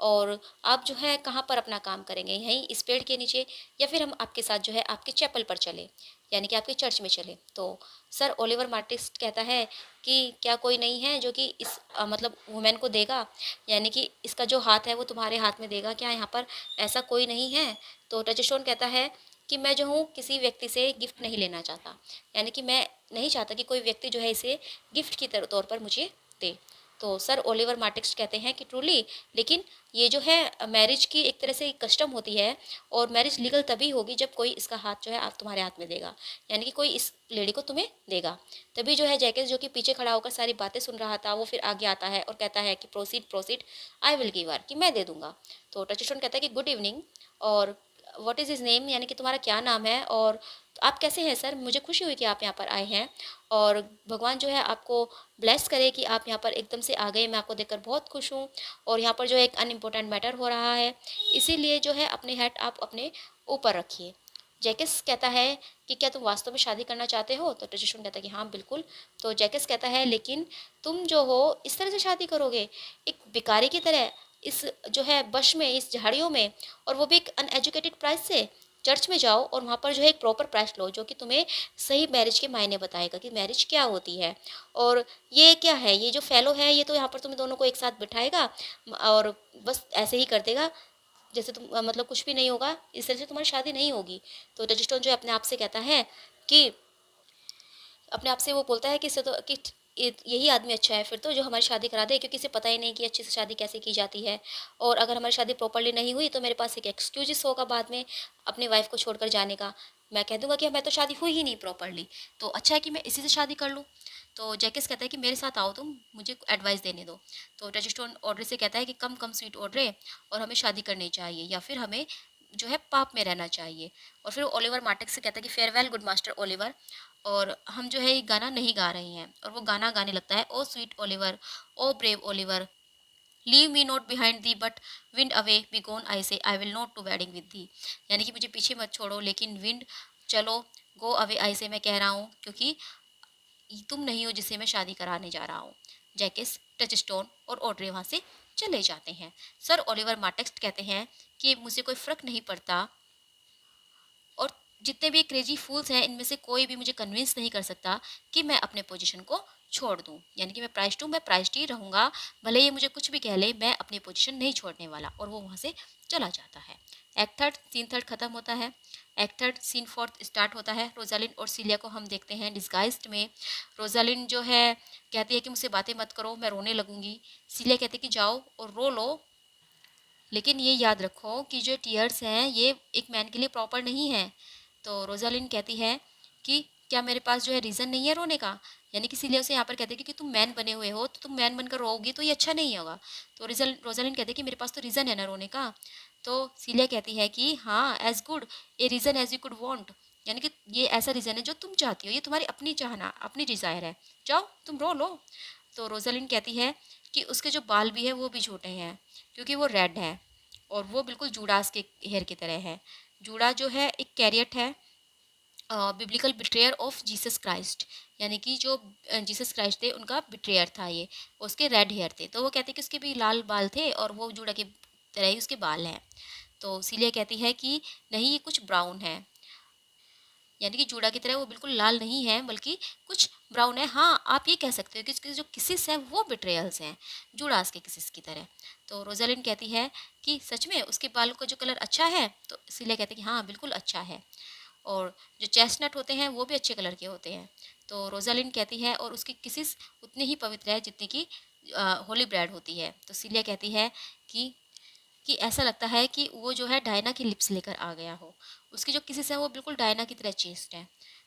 और आप जो है कहाँ पर अपना काम करेंगे, यहीं इस पेड़ के नीचे, या फिर हम आपके साथ जो है आपके चैपल पर चले, यानी कि आपके चर्च में चले। तो सर ओलिवर मार्टिस्ट कहता है कि क्या कोई नहीं है जो कि इस मतलब वुमेन को देगा, यानी कि इसका जो हाथ है वो तुम्हारे हाथ में देगा, क्या यहाँ पर ऐसा कोई नहीं है? तो टचस्टोन कहता है कि मैं जो हूँ किसी व्यक्ति से गिफ्ट नहीं लेना चाहता, यानी कि मैं नहीं चाहता कि कोई व्यक्ति जो है इसे गिफ्ट की तौर पर मुझे दे। तो सर ओलिवर मार्टिक्स कहते हैं कि ट्रूली, लेकिन ये जो है मैरिज की एक तरह से कस्टम होती है, और मैरिज लीगल तभी होगी जब कोई इसका हाथ जो है आप तुम्हारे हाथ में देगा, यानी कि कोई इस लेडी को तुम्हें देगा। तभी जो है जैकेस जो कि पीछे खड़ा होकर सारी बातें सुन रहा था, वो फिर आगे आता है और कहता है कि proceed proceed, I will give her, कि मैं दे दूंगा। तो टचस्टोन कहता है कि गुड इवनिंग, और व्हाट इज़ हिज नेम, यानी कि तुम्हारा क्या नाम है, और आप कैसे हैं सर, मुझे खुशी हुई कि आप यहाँ पर आए हैं, और भगवान जो है आपको ब्लेस करे कि आप यहाँ पर एकदम से आ गए, मैं आपको देखकर बहुत खुश हूँ, और यहाँ पर जो है एक अनइम्पोर्टेंट मैटर हो रहा है, इसीलिए जो है अपने हेड आप अपने ऊपर रखिए। जैकिस कहता है कि क्या तुम वास्तव में शादी करना चाहते हो? तो टचस्टोन कहता है कि हाँ बिल्कुल। तो जैकिस कहता है लेकिन तुम जो हो इस तरह से शादी करोगे, एक भिखारी की तरह, इस जो है बश में, इस झाड़ियों में, और वो भी एक अनएजुकेटेड प्राइस से। चर्च में जाओ और वहाँ पर जो है एक प्रॉपर प्राइस लो जो कि तुम्हें सही मैरिज के मायने बताएगा कि मैरिज क्या होती है। और ये क्या है, ये जो फेलो है ये तो यहाँ पर तुम्हें दोनों को एक साथ बिठाएगा और बस ऐसे ही कर देगा जैसे तुम मतलब कुछ भी नहीं होगा, इस तरह से तुम्हारी शादी नहीं होगी। तो टचस्टोन जो है अपने आप से कहता है कि अपने आप से वो बोलता है कि इससे तो कि यही आदमी अच्छा है फिर तो, जो हमारी शादी करा दे, क्योंकि इसे पता ही नहीं कि अच्छी से शादी कैसे की जाती है, और अगर हमारी शादी प्रॉपरली नहीं हुई तो मेरे पास एक एक्सक्यूजेस होगा बाद में अपनी वाइफ को छोड़कर जाने का। मैं कह दूंगा कि मैं तो शादी हुई ही नहीं प्रॉपरली, तो अच्छा है कि मैं इसी से शादी कर लूँ। तो जैकिस कहता है कि मेरे साथ आओ, तुम मुझे एडवाइस देने दो। तो टचस्टोन ऑड्रे से कहता है कि कम कम स्वीट ऑड्रे, और हमें शादी करनी चाहिए या फिर हमें जो है पाप में रहना चाहिए। और फिर ओलिवर मार्टेक्स से कहता है कि फेयरवेल गुड मास्टर ओलिवर, और हम जो है ये गाना नहीं गा रहे हैं, और वो गाना गाने लगता है, O sweet Oliver, O brave Oliver, leave me not behind thee but wind away be gone, I say I will not to wedding with thee, यानी कि मुझे पीछे मत छोड़ो लेकिन विंड चलो, गो अवे आई से मैं कह रहा हूँ, क्योंकि तुम नहीं हो जिसे मैं शादी कराने जा रहा हूँ। जैकिस, टचस्टोन और ऑड्रे वहाँ से चले जाते हैं। सर ओलिवर मार्टेक्स कहते हैं कि मुझे कोई फ़र्क नहीं पड़ता, और जितने भी क्रेजी फूल्स हैं इनमें से कोई भी मुझे कन्विंस नहीं कर सकता कि मैं अपने पोजीशन को छोड़ दूं, यानी कि मैं प्राइस्ड ही रहूंगा, भले ये मुझे कुछ भी कह ले, मैं अपनी पोजीशन नहीं छोड़ने वाला। और वो वहाँ से चला जाता है। एक्ट थर्ड सीन थर्ड खत्म होता है। Act third scene fourth start होता है। रोजालिन और सीलिया को हम देखते हैं डिस्गाइज्ड में। रोजालिन जो है कहती है कि मुझसे बातें मत करो, मैं रोने लगूंगी। सीलिया कहती है कि जाओ और रो लो, लेकिन ये याद रखो कि जो टीयर्स हैं ये एक मैन के लिए प्रॉपर नहीं है। तो रोजालिन कहती है कि क्या मेरे पास जो है रीज़न नहीं है रोने का, यानी कि इसीलिए उसे यहाँ पर कहते हैं कि तुम मैन बने हुए हो तो तुम मैन बनकर रोओगी तो ये अच्छा नहीं होगा। तो रोजालिन कहते हैं कि मेरे पास तो रीज़न है ना रोने का। तो सीलिया कहती है कि हाँ, as good a reason as you could want, यानी कि ये ऐसा रीज़न है जो तुम चाहती हो, ये तुम्हारी अपनी चाहना, अपनी डिज़ायर है, जाओ तुम रो लो। तो रोजालिन कहती है कि उसके जो बाल भी है वो भी छोटे हैं, क्योंकि वो रेड है, और वो बिल्कुल जूडास के हेयर की तरह है। जूडा जो है एक कैरियट है, biblical betrayer of Jesus Christ, यानी कि जो जीसस क्राइस्ट थे उनका बिट्रेयर था ये, उसके रेड हेयर थे। तो वो कहते हैं कि उसके भी लाल बाल थे और वो जूडा के तरह ही उसके बाल हैं। तो सिलिया कहती है कि नहीं, ये कुछ ब्राउन है, यानी कि जूड़ा की तरह वो बिल्कुल लाल नहीं है बल्कि कुछ ब्राउन है। हाँ, आप ये कह सकते हो कि उसके जो किसिस हैं वो बिट्रेयल्स हैं, जूडास के किसिस की तरह। तो रोजालिंड कहती है कि सच में उसके बालों का जो कलर अच्छा है? तो सिलिया कहती है कि हाँ बिल्कुल अच्छा है, और जो चेस्टनट होते हैं वो भी अच्छे कलर के होते हैं। तो रोजालिंड कहती है और उसकी किसिस उतनी ही पवित्र है जितनी कि होली ब्रेड होती है। तो सिलिया कहती है कि ऐसा लगता है कि वो जो है डायना की लिप्स लेकर आ गया हो, उसकी जो किसिस है वो बिल्कुल डायना की तरह चेस्ट है।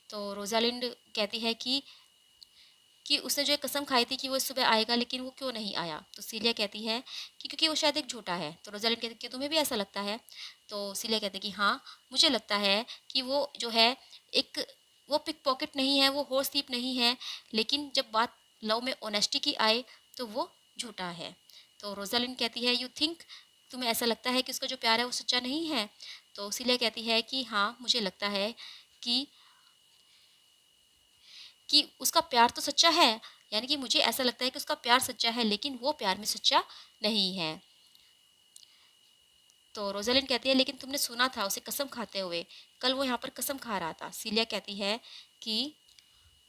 तो रोजालिंड कहती है कि उसने जो एक कसम खाई थी कि वो इस सुबह आएगा, लेकिन वो क्यों नहीं आया? तो सिलिया कहती है कि क्योंकि वो शायद एक झूठा है। तो रोजालिंड कहती है कि तुम्हें भी ऐसा लगता है? तो सिलिया कहती है कि हाँ, मुझे लगता है कि वो जो है एक, वो पिक पॉकेट नहीं है, वो हॉर्स थीप नहीं है, लेकिन जब बात लव में ऑनेस्टी की आए तो वो झूठा है। तो रोजालिंड कहती है यू थिंक, तुम्हें ऐसा लगता है कि उसका जो प्यार है वो सच्चा नहीं है? तो सिलिया कहती है कि हाँ, मुझे लगता है कि उसका प्यार तो सच्चा है, यानी कि मुझे ऐसा लगता है कि उसका प्यार सच्चा है, लेकिन वो प्यार में सच्चा नहीं है। तो रोजालिंड कहती है लेकिन तुमने सुना था उसे कसम खाते हुए, कल वो यहाँ पर कसम खा रहा था। सिलिया कहती है कि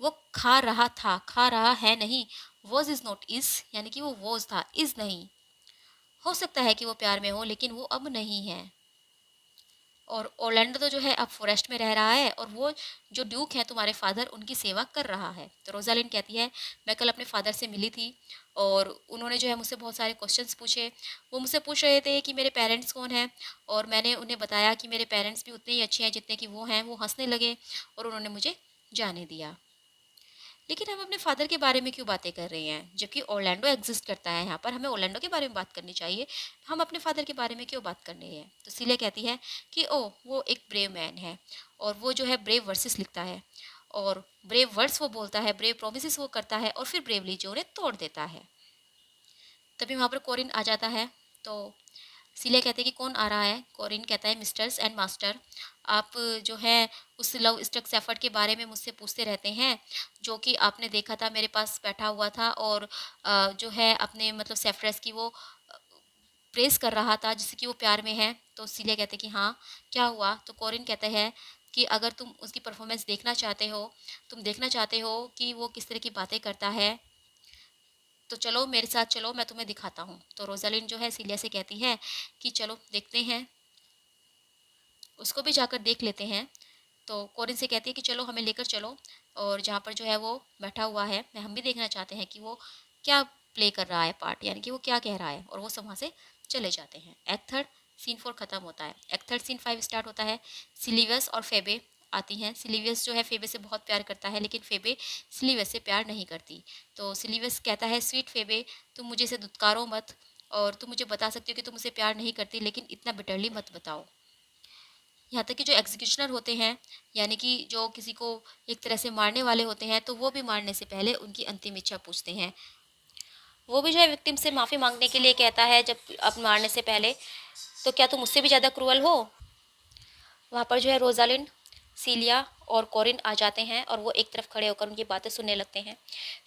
वो खा रहा था, खा रहा है नहीं, वॉज इज नॉट इज, यानी कि वो वॉज था, इज नहीं। हो सकता है कि वो प्यार में हो, लेकिन वो अब नहीं है। और ओरलैंडो तो जो है अब फॉरेस्ट में रह रहा है, और वो जो ड्यूक है तुम्हारे फादर, उनकी सेवा कर रहा है। तो रोजालिंड कहती है मैं कल अपने फादर से मिली थी, और उन्होंने जो है मुझसे बहुत सारे क्वेश्चंस पूछे। वो मुझसे पूछ रहे थे कि मेरे पेरेंट्स कौन हैं, और मैंने उन्हें बताया कि मेरे पेरेंट्स भी उतने ही अच्छे हैं जितने कि वो हैं। वो हंसने लगे और उन्होंने मुझे जाने दिया। लेकिन हम अपने फादर के बारे में क्यों बातें कर रहे हैं, जबकि ओरलैंडो एग्जिस्ट करता है यहाँ पर? हमें ओरलैंडो के बारे में बात करनी चाहिए, हम अपने फादर के बारे में क्यों बात कर रहे हैं? तो सिलिया कहती है कि ओ, वो एक ब्रेव मैन है, और वो जो है ब्रेव वर्सेस लिखता है, और ब्रेव वर्ड्स वो बोलता है, ब्रेव प्रोमिस वो करता है, और फिर ब्रेवली जो उन्हें तोड़ देता है। तभी वहाँ पर कोरिन आ जाता है। तो सिले कहते हैं कि कौन आ रहा है? कोरिन कहता है मिस्टर्स एंड मास्टर, आप जो है उस लव स्ट्रक सेफर्ड के बारे में मुझसे पूछते रहते हैं, जो कि आपने देखा था मेरे पास बैठा हुआ था, और जो है अपने मतलब सेफ्रेस की वो प्रेस कर रहा था, जिससे कि वो प्यार में है। तो सिले कहते हैं कि हाँ, क्या हुआ? तो कोरिन कहता है कि अगर तुम उसकी परफॉर्मेंस देखना चाहते हो, तुम देखना चाहते हो कि वो किस तरह की बातें करता है, तो चलो मेरे साथ चलो, मैं तुम्हें दिखाता हूँ। तो रोजालिंड जो है सिलिया से कहती है कि चलो देखते हैं, उसको भी जाकर देख लेते हैं। तो कोरिन से कहती है कि चलो हमें लेकर चलो, और जहाँ पर जो है वो बैठा हुआ है, मैं हम भी देखना चाहते हैं कि वो क्या प्ले कर रहा है पार्ट, यानी कि वो क्या कह रहा है। और वो सब वहाँ से चले जाते हैं। एक्ट थर्ड सीन 4 खत्म होता है। एक्ट थर्ड सीन 5 स्टार्ट होता है। सिलिवस और फेबे आती हैं। सिलिवस जो है फेबे से बहुत प्यार करता है, लेकिन फेबे सिलिवस से प्यार नहीं करती। तो सिलिवस कहता है स्वीट फेबे, तुम मुझे से दुत्कारो मत, और तुम मुझे बता सकती हो कि तुम मुझसे प्यार नहीं करती, लेकिन इतना बिटरली मत बताओ। यहाँ तक कि जो एग्जीक्यूशनर होते हैं, यानी कि जो किसी को एक तरह से मारने वाले होते हैं, तो वो भी मारने से पहले उनकी अंतिम इच्छा पूछते हैं। वो भी जो है विक्टिम से माफ़ी मांगने के लिए कहता है जब अब मारने से पहले, तो क्या तुम मुझसे भी ज़्यादा क्रूअल हो? वहाँ पर जो है रोजालिंड, सीलिया और कोरिन आ जाते हैं, और वो एक तरफ खड़े होकर उनकी बातें सुनने लगते हैं।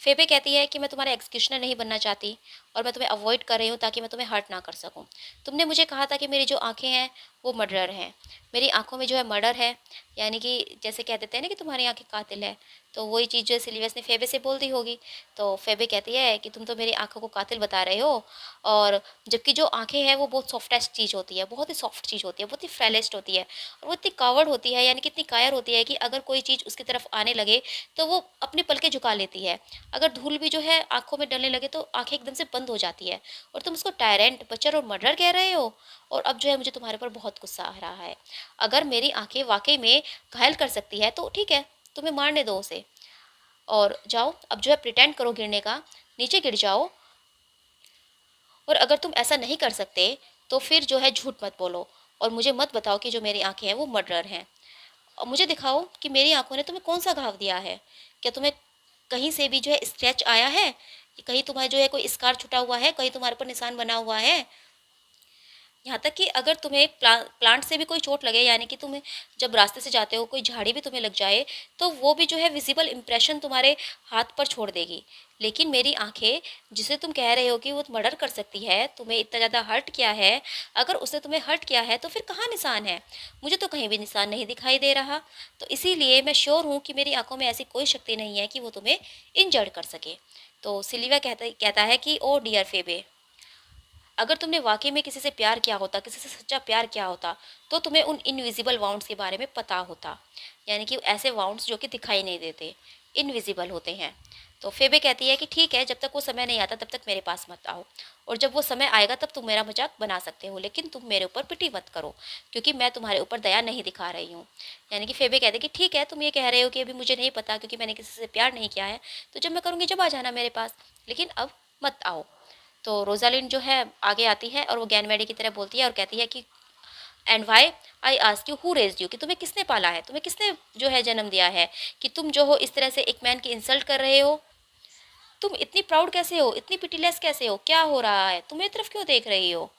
फेबे कहती है कि मैं तुम्हारा एग्जीक्यूशनर नहीं बनना चाहती, और मैं तुम्हें अवॉइड कर रही हूँ ताकि मैं तुम्हें हर्ट ना कर सकूँ। तुमने मुझे कहा था कि मेरी जो आँखें हैं वो मर्डर हैं, मेरी आँखों में जो है मर्डर है, यानी कि जैसे कह देते हैं ना कि तुम्हारी आँखें कातिल है। तो वही चीज़ जो है सिलिवस ने फेबे से बोल दी होगी। तो फेबे कहती है कि तुम तो मेरी आँखों को कातिल बता रहे हो, और जबकि जो आँखें हैं वो बहुत सॉफ्टेस्ट चीज़ होती है, बहुत ही सॉफ्ट चीज़ होती है, बहुत ही फ्रेलेस्ट होती है, और वो इतनी कावर्ड होती है, यानी कि इतनी कायर होती है कि अगर कोई चीज़ उसकी तरफ आने लगे तो वो अपने पलके झुका लेती है। अगर धूल भी जो है आँखों में डलने लगे तो आँखें एकदम से बंद हो जाती है। और तुम उसको टायरेंट, बच्चर और मर्डर कह रहे हो, और अब जो है मुझे तुम्हारे ऊपर बहुत गुस्सा आ रहा है। अगर मेरी आँखें वाक़ई में घायल कर सकती है तो ठीक है, तुम्हें मारने दो उसे, और जाओ अब जो है प्रिटेंड करो गिरने का, नीचे गिर जाओ। और अगर तुम ऐसा नहीं कर सकते तो फिर जो है झूठ मत बोलो, और मुझे मत बताओ कि जो मेरी आँखें हैं वो मर्डर हैं। और मुझे दिखाओ कि मेरी आँखों ने तुम्हें कौन-सा घाव दिया है? क्या तुम्हें कहीं से भी जो है स्क्रैच आया है? कहीं तुम्हारे जो है कोई स्कार छूटा हुआ है? कहीं तुम्हारे ऊपर निशान बना हुआ है? यहाँ तक कि अगर तुम्हें प्लांट से भी कोई चोट लगे, यानी कि तुम्हें जब रास्ते से जाते हो कोई झाड़ी भी तुम्हें लग जाए, तो वो भी जो है विजिबल इम्प्रेशन तुम्हारे हाथ पर छोड़ देगी। लेकिन मेरी आंखें, जिसे तुम कह रहे हो कि वो मर्डर कर सकती है, तुम्हें इतना ज़्यादा हर्ट किया है, अगर उसने तुम्हें हर्ट किया है तो फिर कहाँ निशान है? मुझे तो कहीं भी निशान नहीं दिखाई दे रहा। तो इसीलिए मैं श्योर हूँ कि मेरी आंखों में ऐसी कोई शक्ति नहीं है कि वो तुम्हें इंजर्ड कर सके। तो सिल्विया कहता है कि ओ डियर फेबे, अगर तुमने वाकई में किसी से प्यार किया होता, किसी से सच्चा प्यार किया होता, तो तुम्हें उन इनविजिबल वाउंड्स के बारे में पता होता। यानी कि ऐसे वाउंड्स जो कि दिखाई नहीं देते, इनविजिबल होते हैं। तो फेबे कहती है कि ठीक है, जब तक वो समय नहीं आता तब तक मेरे पास मत आओ, और जब वो समय आएगा तब तुम मेरा मजाक बना सकते हो, लेकिन तुम मेरे ऊपर पिटी मत करो, क्योंकि मैं तुम्हारे ऊपर दया नहीं दिखा रही हूँ। यानी कि फेबे कहते हैं कि ठीक है, तुम ये कह रहे हो कि अभी मुझे नहीं पता क्योंकि मैंने किसी से प्यार नहीं किया है, तो जब मैं करूँगी जब आ जाना मेरे पास, लेकिन अब मत आओ। तो रोज़ालिंड जो है आगे आती है और वो गैनमेडी की तरह बोलती है और कहती है कि and why I ask you who raised you, कि तुम्हें किसने पाला है, तुम्हें किसने जो है जन्म दिया है, कि तुम जो हो इस तरह से एक मैन की इंसल्ट कर रहे हो। तुम इतनी प्राउड कैसे हो, इतनी पिटीलेस कैसे हो, क्या हो रहा है, तुम मेरी तरफ क्यों देख रही हो?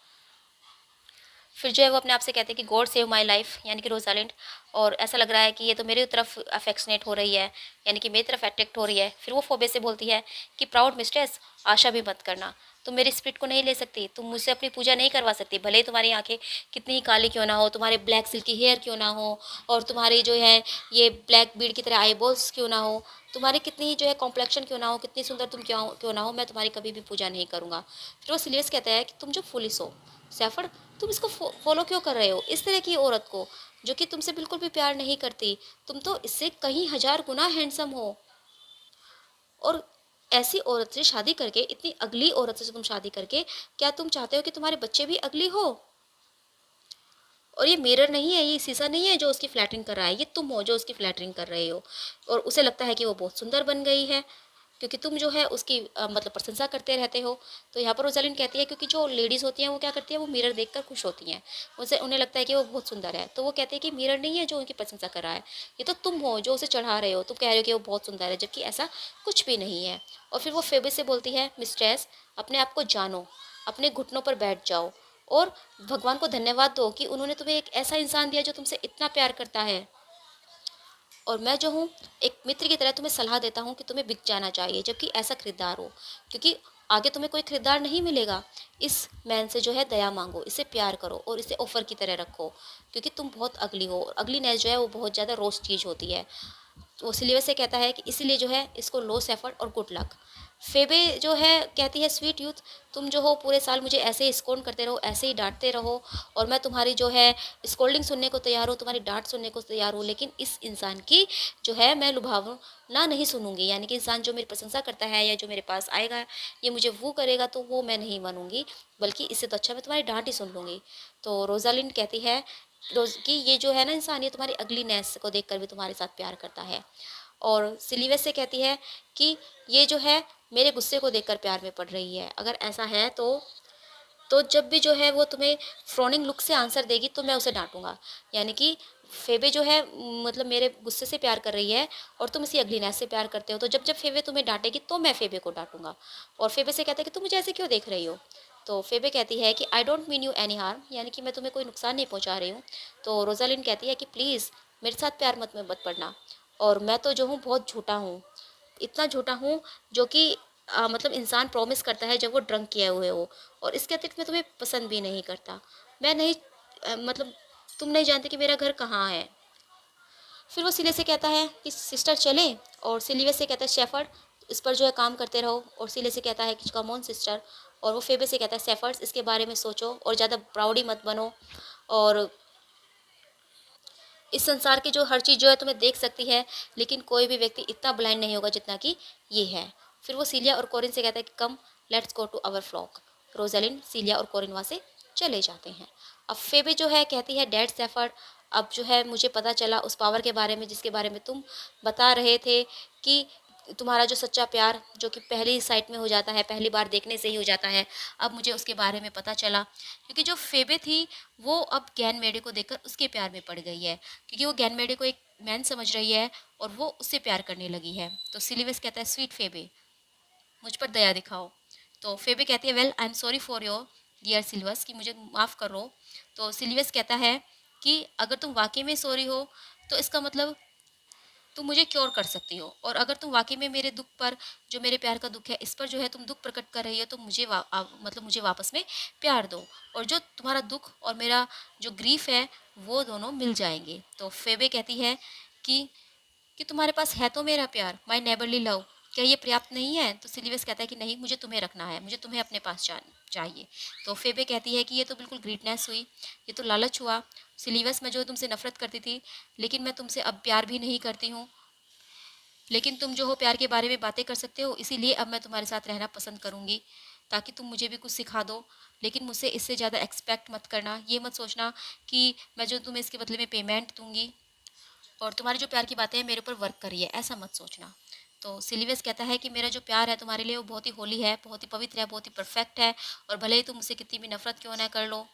फिर जो है वो अपने आप से कहते हैं कि गॉड सेव माई लाइफ, यानी कि रोजालिंड, और ऐसा लग रहा है कि ये तो मेरी तरफ अफेक्शनेट हो रही है, यानी कि मेरी तरफ अट्रैक्ट हो रही है। फिर वो फोबे से बोलती है कि प्राउड मिस्ट्रेस, आशा भी मत करना, तुम मेरी स्पिरिट को नहीं ले सकती, तुम मुझसे अपनी पूजा नहीं करवा सकती, भले ही तुम्हारी आंखें कितनी ही काली क्यों ना हो, तुम्हारे ब्लैक सिल्की हेयर क्यों ना हो, और तुम्हारी जो है ये ब्लैक बीड की तरह आईबॉल्स क्यों ना हो, तुम्हारी कितनी ही जो है कॉम्प्लेक्शन क्यों ना हो, कितनी सुंदर तुम क्यों ना हो, मैं तुम्हारी कभी भी पूजा नहीं करूँगा। फिर वो सिलियस कहता है कि तुम जो फुलिस हो सैफर्ड, तुम इसको फॉलो क्यों कर रहे हो, इस तरह की औरत को जो कि तुमसे बिल्कुल भी प्यार नहीं करती, तुम तो इससे कहीं हजार गुना हैंडसम हो, और ऐसी औरत से शादी करके, इतनी अगली औरत से तुम शादी करके, क्या तुम चाहते हो कि तुम्हारे बच्चे भी अगली हो? और ये मिरर नहीं है, ये शीशा नहीं है जो उसकी फ्लैटरिंग कर रहा है, ये तुम हो जो उसकी फ्लैटरिंग कर रहे हो। और उसे लगता है कि वो बहुत सुंदर बन गई है क्योंकि तुम जो है उसकी मतलब प्रशंसा करते रहते हो। तो यहाँ पर रोजालिन कहती है, क्योंकि जो लेडीज़ होती हैं वो क्या करती है, वो मिरर देखकर खुश होती हैं, उसे उन्हें लगता है कि वो बहुत सुंदर है, तो वो कहते हैं कि मिरर नहीं है जो उनकी प्रशंसा कर रहा है, ये तो तुम हो जो उसे चढ़ा रहे हो, तुम कह रहे हो कि वो बहुत सुंदर है, जबकि ऐसा कुछ भी नहीं है। और फिर वो फेबे से बोलती है, मिस्ट्रेस, अपने आप को जानो, अपने घुटनों पर बैठ जाओ, और भगवान को धन्यवाद दो कि उन्होंने तुम्हें एक ऐसा इंसान दिया जो तुमसे इतना प्यार करता है। और मैं जो हूँ एक मित्र की तरह तुम्हें सलाह देता हूँ कि तुम्हें बिक जाना चाहिए, जबकि ऐसा खरीदार हो, क्योंकि आगे तुम्हें कोई खरीदार नहीं मिलेगा। इस मैन से जो है दया मांगो, इसे प्यार करो और इसे ऑफर की तरह रखो, क्योंकि तुम बहुत अगली हो, और अगलीनेस जो है वो बहुत ज़्यादा रोस्ट चीज़ होती है। वो सिलेबस से कहता है कि इसीलिए जो है इसको लो एफर्ट और गुड लक। फेबे जो है कहती है, स्वीट यूथ, तुम जो हो पूरे साल मुझे ऐसे ही स्कोन करते रहो, ऐसे ही डांटते रहो, और मैं तुम्हारी जो है स्कोल्डिंग सुनने को तैयार हूँ, तुम्हारी डांट सुनने को तैयार हूँ, लेकिन इस इंसान की जो है मैं लुभावना नहीं सुनूंगी। यानी कि इंसान जो मेरी प्रशंसा करता है या जो मेरे पास आएगा, ये मुझे वो करेगा, तो वो मैं नहीं मानूंगी, बल्कि इससे तो अच्छा मैं तुम्हारी डांट ही सुन लूँगी। तो रोजालिंड कहती है रोज कि ये जो है ना इंसान, ये तुम्हारी अगली नेस को देखकर भी तुम्हारे साथ प्यार करता है। और सिलीवेस से कहती है कि ये जो है मेरे गुस्से को देखकर प्यार में पड़ रही है, अगर ऐसा है तो जब भी जो है वो तुम्हें फ्रॉनिंग लुक से आंसर देगी तो मैं उसे डांटूंगा। यानी कि फेबे जो है मतलब मेरे गुस्से से प्यार कर रही है, और तुम इसी अगलीनेस से प्यार करते हो, तो जब जब फेबे तुम्हें डांटेगी तो मैं फेबे को डांटूंगा। और फेबे से कहता है कि तुम मुझे ऐसे क्यों देख रही हो? तो फेबे कहती है कि I don't mean you any harm, यानी कि मैं तुम्हें कोई नुकसान नहीं पहुंचा रही हूँ। तो रोजालिन कहती है कि प्लीज़ मेरे साथ प्यार मत पड़ना, और मैं तो जो हूँ बहुत झूठा हूँ, इतना झूठा हूँ जो कि मतलब इंसान प्रॉमिस करता है जब वो ड्रंक किए हुए हो, और इसके अतिरिक्त मैं तुम्हें पसंद भी नहीं करता। मैं नहीं मतलब तुम नहीं जानते कि मेरा घर कहाँ है। फिर वो सिले से कहता है कि सिस्टर चलें, और सिलीवे से कहता है शेफर्ड, इस पर जो है काम करते रहो, और सिले से कहता है कि कम ऑन सिस्टर, और वो फेबे से कहता है शेफर्ड्स इसके बारे में सोचो और ज़्यादा प्राउडी मत बनो, और इस संसार की जो हर चीज़ जो है तुम्हें देख सकती है, लेकिन कोई भी व्यक्ति इतना ब्लाइंड नहीं होगा जितना कि ये है। फिर वो सीलिया और कोरिन से कहता है कि come let's go to our flock. Rosalind, Celia और कोरिन वहाँ से चले जाते हैं। अब फेबे जो है कहती है, डैड सैफर्ड, अब जो है मुझे पता चला उस पावर के बारे में जिसके बारे में तुम बता रहे थे, कि तुम्हारा जो सच्चा प्यार जो कि पहली साइट में हो जाता है, पहली बार देखने से ही हो जाता है, अब मुझे उसके बारे में पता चला। क्योंकि जो फेबे थी वो अब गैन मेडे को देखकर उसके प्यार में पड़ गई है, क्योंकि वो गैन मेडे को एक मैन समझ रही है और वो उससे प्यार करने लगी है। तो सिलिवस कहता है, स्वीट फेबे, मुझ पर दया दिखाओ। तो फेबे कहती है, well I am sorry for your dear Silvius, कि मुझे माफ़ करो। तो सिल्वस कहता है कि अगर तुम वाकई में सॉरी हो तो इसका मतलब तुम मुझे क्योर कर सकती हो, और अगर तुम वाकई में मेरे दुख पर, जो मेरे प्यार का दुख है, इस पर जो है तुम दुख प्रकट कर रही हो, तो मुझे मतलब मुझे वापस में प्यार दो, और जो तुम्हारा दुख और मेरा जो ग्रीफ है वो दोनों मिल जाएंगे। तो फेबे कहती है कि तुम्हारे पास है तो मेरा प्यार, माई नेबरली लव, क्या ये पर्याप्त नहीं है? तो सिलिवस कहता है कि नहीं, मुझे तुम्हें रखना है, मुझे तुम्हें अपने पास चाहिए। तो फेबे कहती है कि ये तो बिल्कुल ग्रीटनेस हुई, ये तो लालच हुआ। सिलिवस, मैं जो तुमसे नफरत करती थी, लेकिन मैं तुमसे अब प्यार भी नहीं करती हूँ, लेकिन तुम जो हो प्यार के बारे में बातें कर सकते हो, इसीलिए अब मैं तुम्हारे साथ रहना पसंद करूँगी, ताकि तुम मुझे भी कुछ सिखा दो। लेकिन मुझसे इससे ज़्यादा एक्सपेक्ट मत करना, ये मत सोचना कि मैं जो तुम्हें इसके बदले में पेमेंट दूंगी और तुम्हारी जो प्यार की बातें हैं मेरे ऊपर वर्क करिए, ऐसा मत सोचना। तो सिलिवस कहता है कि मेरा जो प्यार है तुम्हारे लिए वो बहुत ही होली है, बहुत ही पवित्र है, बहुत ही परफेक्ट है, और भले ही तुम मुझसे कितनी भी नफरत क्यों ना कर लो,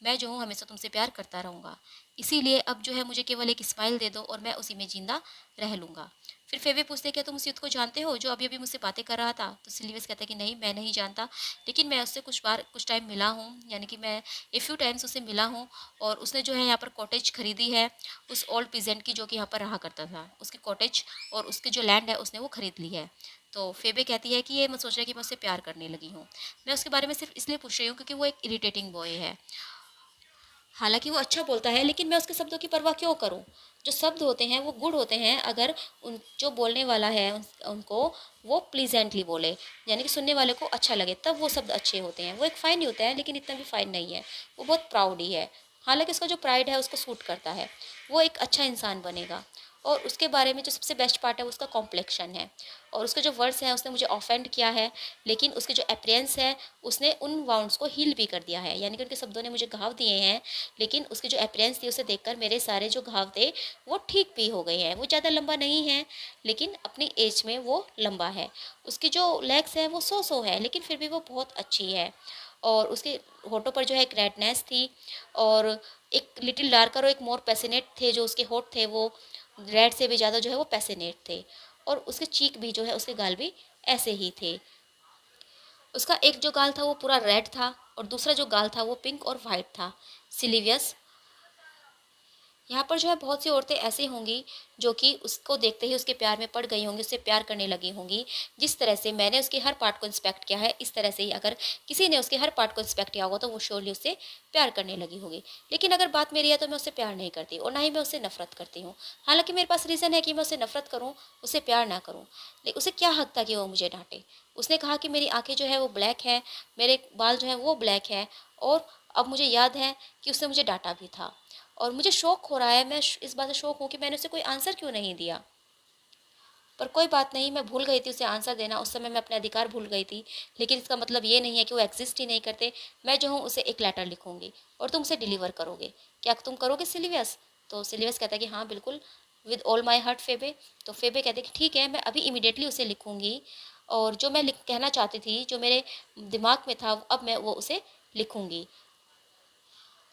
मैं जो हूँ हमेशा तुमसे प्यार करता रहूँगा। इसीलिए अब जो है मुझे केवल एक स्माइल दे दो और मैं उसी में जिंदा रह लूँगा। फिर फेबे पूछते हैं, क्या तुम उस युद्ध को जानते हो जो अभी अभी मुझसे बातें कर रहा था? तो सिलिवस कहता है कि नहीं, मैं नहीं जानता, लेकिन मैं उससे कुछ टाइम मिला हूँ, यानी कि मैं ए फ्यू टाइम्स उससे मिला हूँ, और उसने जो है यहाँ पर कॉटेज खरीदी है उस ओल्ड पीजेंट की, जो कि यहाँ पर रहा करता था, उसकी कॉटेज और उसकी जो लैंड है उसने वो खरीद ली है। तो फेबे कहती है कि ये मत सोच रहा कि मैं उससे प्यार करने लगी हूँ, मैं उसके बारे में सिर्फ इसलिए पूछ रही हूँ क्योंकि वो एक इरिटेटिंग बॉय है। हालांकि वो अच्छा बोलता है, लेकिन मैं उसके शब्दों की परवाह क्यों करूं? जो शब्द होते हैं वो गुड होते हैं, अगर उन जो बोलने वाला है उनको वो प्लीजेंटली बोले, यानी कि सुनने वाले को अच्छा लगे, तब वो शब्द अच्छे होते हैं। वो एक फ़ाइन ही होता है, लेकिन इतना भी फ़ाइन नहीं है, वो बहुत प्राउड ही है। हालांकि उसका जो प्राइड है उसको सूट करता है, वो एक अच्छा इंसान बनेगा। और उसके बारे में जो सबसे बेस्ट पार्ट है वो उसका कॉम्प्लेक्शन है, और उसके जो वर्ड्स हैं उसने मुझे ऑफेंड किया है, लेकिन उसके जो अपेरेंस है उसने उन वाउंड्स को हील भी कर दिया है, यानी कि उनके शब्दों ने मुझे घाव दिए हैं, लेकिन उसकी जो अपेरेंस थी उसे देखकर मेरे सारे जो घाव थे वो ठीक भी हो गए हैं। वो ज़्यादा लंबा नहीं है, लेकिन अपनी एज में वो लंबा है। उसकी जो लेग्स हैं वो सो है, लेकिन फिर भी वो बहुत अच्छी है। और उसके होठों पर जो है एक रेडनेस थी, और एक लिटिल डार्कर और एक मोर पैसिनेट थे, जो उसके होठ थे वो रेड से भी ज़्यादा जो है वो पैसिनेट थे। और उसके चीक भी जो है, उसके गाल भी ऐसे ही थे। उसका एक जो गाल था वो पूरा रेड था, और दूसरा जो गाल था वो पिंक और वाइट था। सिलिवियस, यहाँ पर जो है बहुत सी औरतें ऐसी होंगी जो कि उसको देखते ही उसके प्यार में पड़ गई होंगी, उससे प्यार करने लगी होंगी। जिस तरह से मैंने उसके हर पार्ट को इंस्पेक्ट किया है, इस तरह से ही अगर किसी ने उसके हर पार्ट को इंस्पेक्ट किया होगा तो वो श्योरली उससे प्यार करने लगी होगी। लेकिन अगर बात मेरी है तो मैं उससे प्यार नहीं करती, और ना ही मैं उससे नफरत करती हूँ। हालांकि मेरे पास रीज़न है कि मैं उससे नफरत करूँ, उससे प्यार ना करूँ। लेकिन उसे क्या हक था कि वो मुझे डांटे? उसने कहा कि मेरी आंखें जो है वो ब्लैक है, मेरे बाल जो है वो ब्लैक है, और अब मुझे याद है कि उसने मुझे डांटा भी था। और मुझे शौक हो रहा है, मैं इस बात से शौक हूँ कि मैंने उसे कोई आंसर क्यों नहीं दिया। पर कोई बात नहीं, मैं भूल गई थी उसे आंसर देना, उस समय मैं अपने अधिकार भूल गई थी। लेकिन इसका मतलब ये नहीं है कि वो एग्जिस्ट ही नहीं करते। मैं जो हूँ उसे एक लेटर लिखूंगी और तुम उसे डिलीवर करोगे। क्या तुम करोगे सिलिवियस? तो सिलिवियस कहता है कि हाँ बिल्कुल, विद ऑल माई हार्ट फेबे। तो फेबे कहते हैं कि ठीक है, मैं अभी इमीडिएटली उसे लिखूंगी, और जो मैं कहना चाहती थी, जो मेरे दिमाग में था, अब मैं वो उसे लिखूंगी।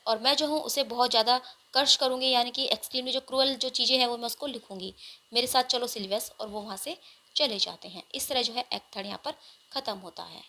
और मैं जो हूँ उसे बहुत ज़्यादा कर्श करूँगी, यानी कि एक्सट्रीमली जो क्रूअल जो चीज़ें हैं वो मैं उसको लिखूँगी। मेरे साथ चलो सिल्वियस, और वो वहाँ से चले जाते हैं। इस तरह जो है एक्ट थर्ड यहाँ पर ख़त्म होता है।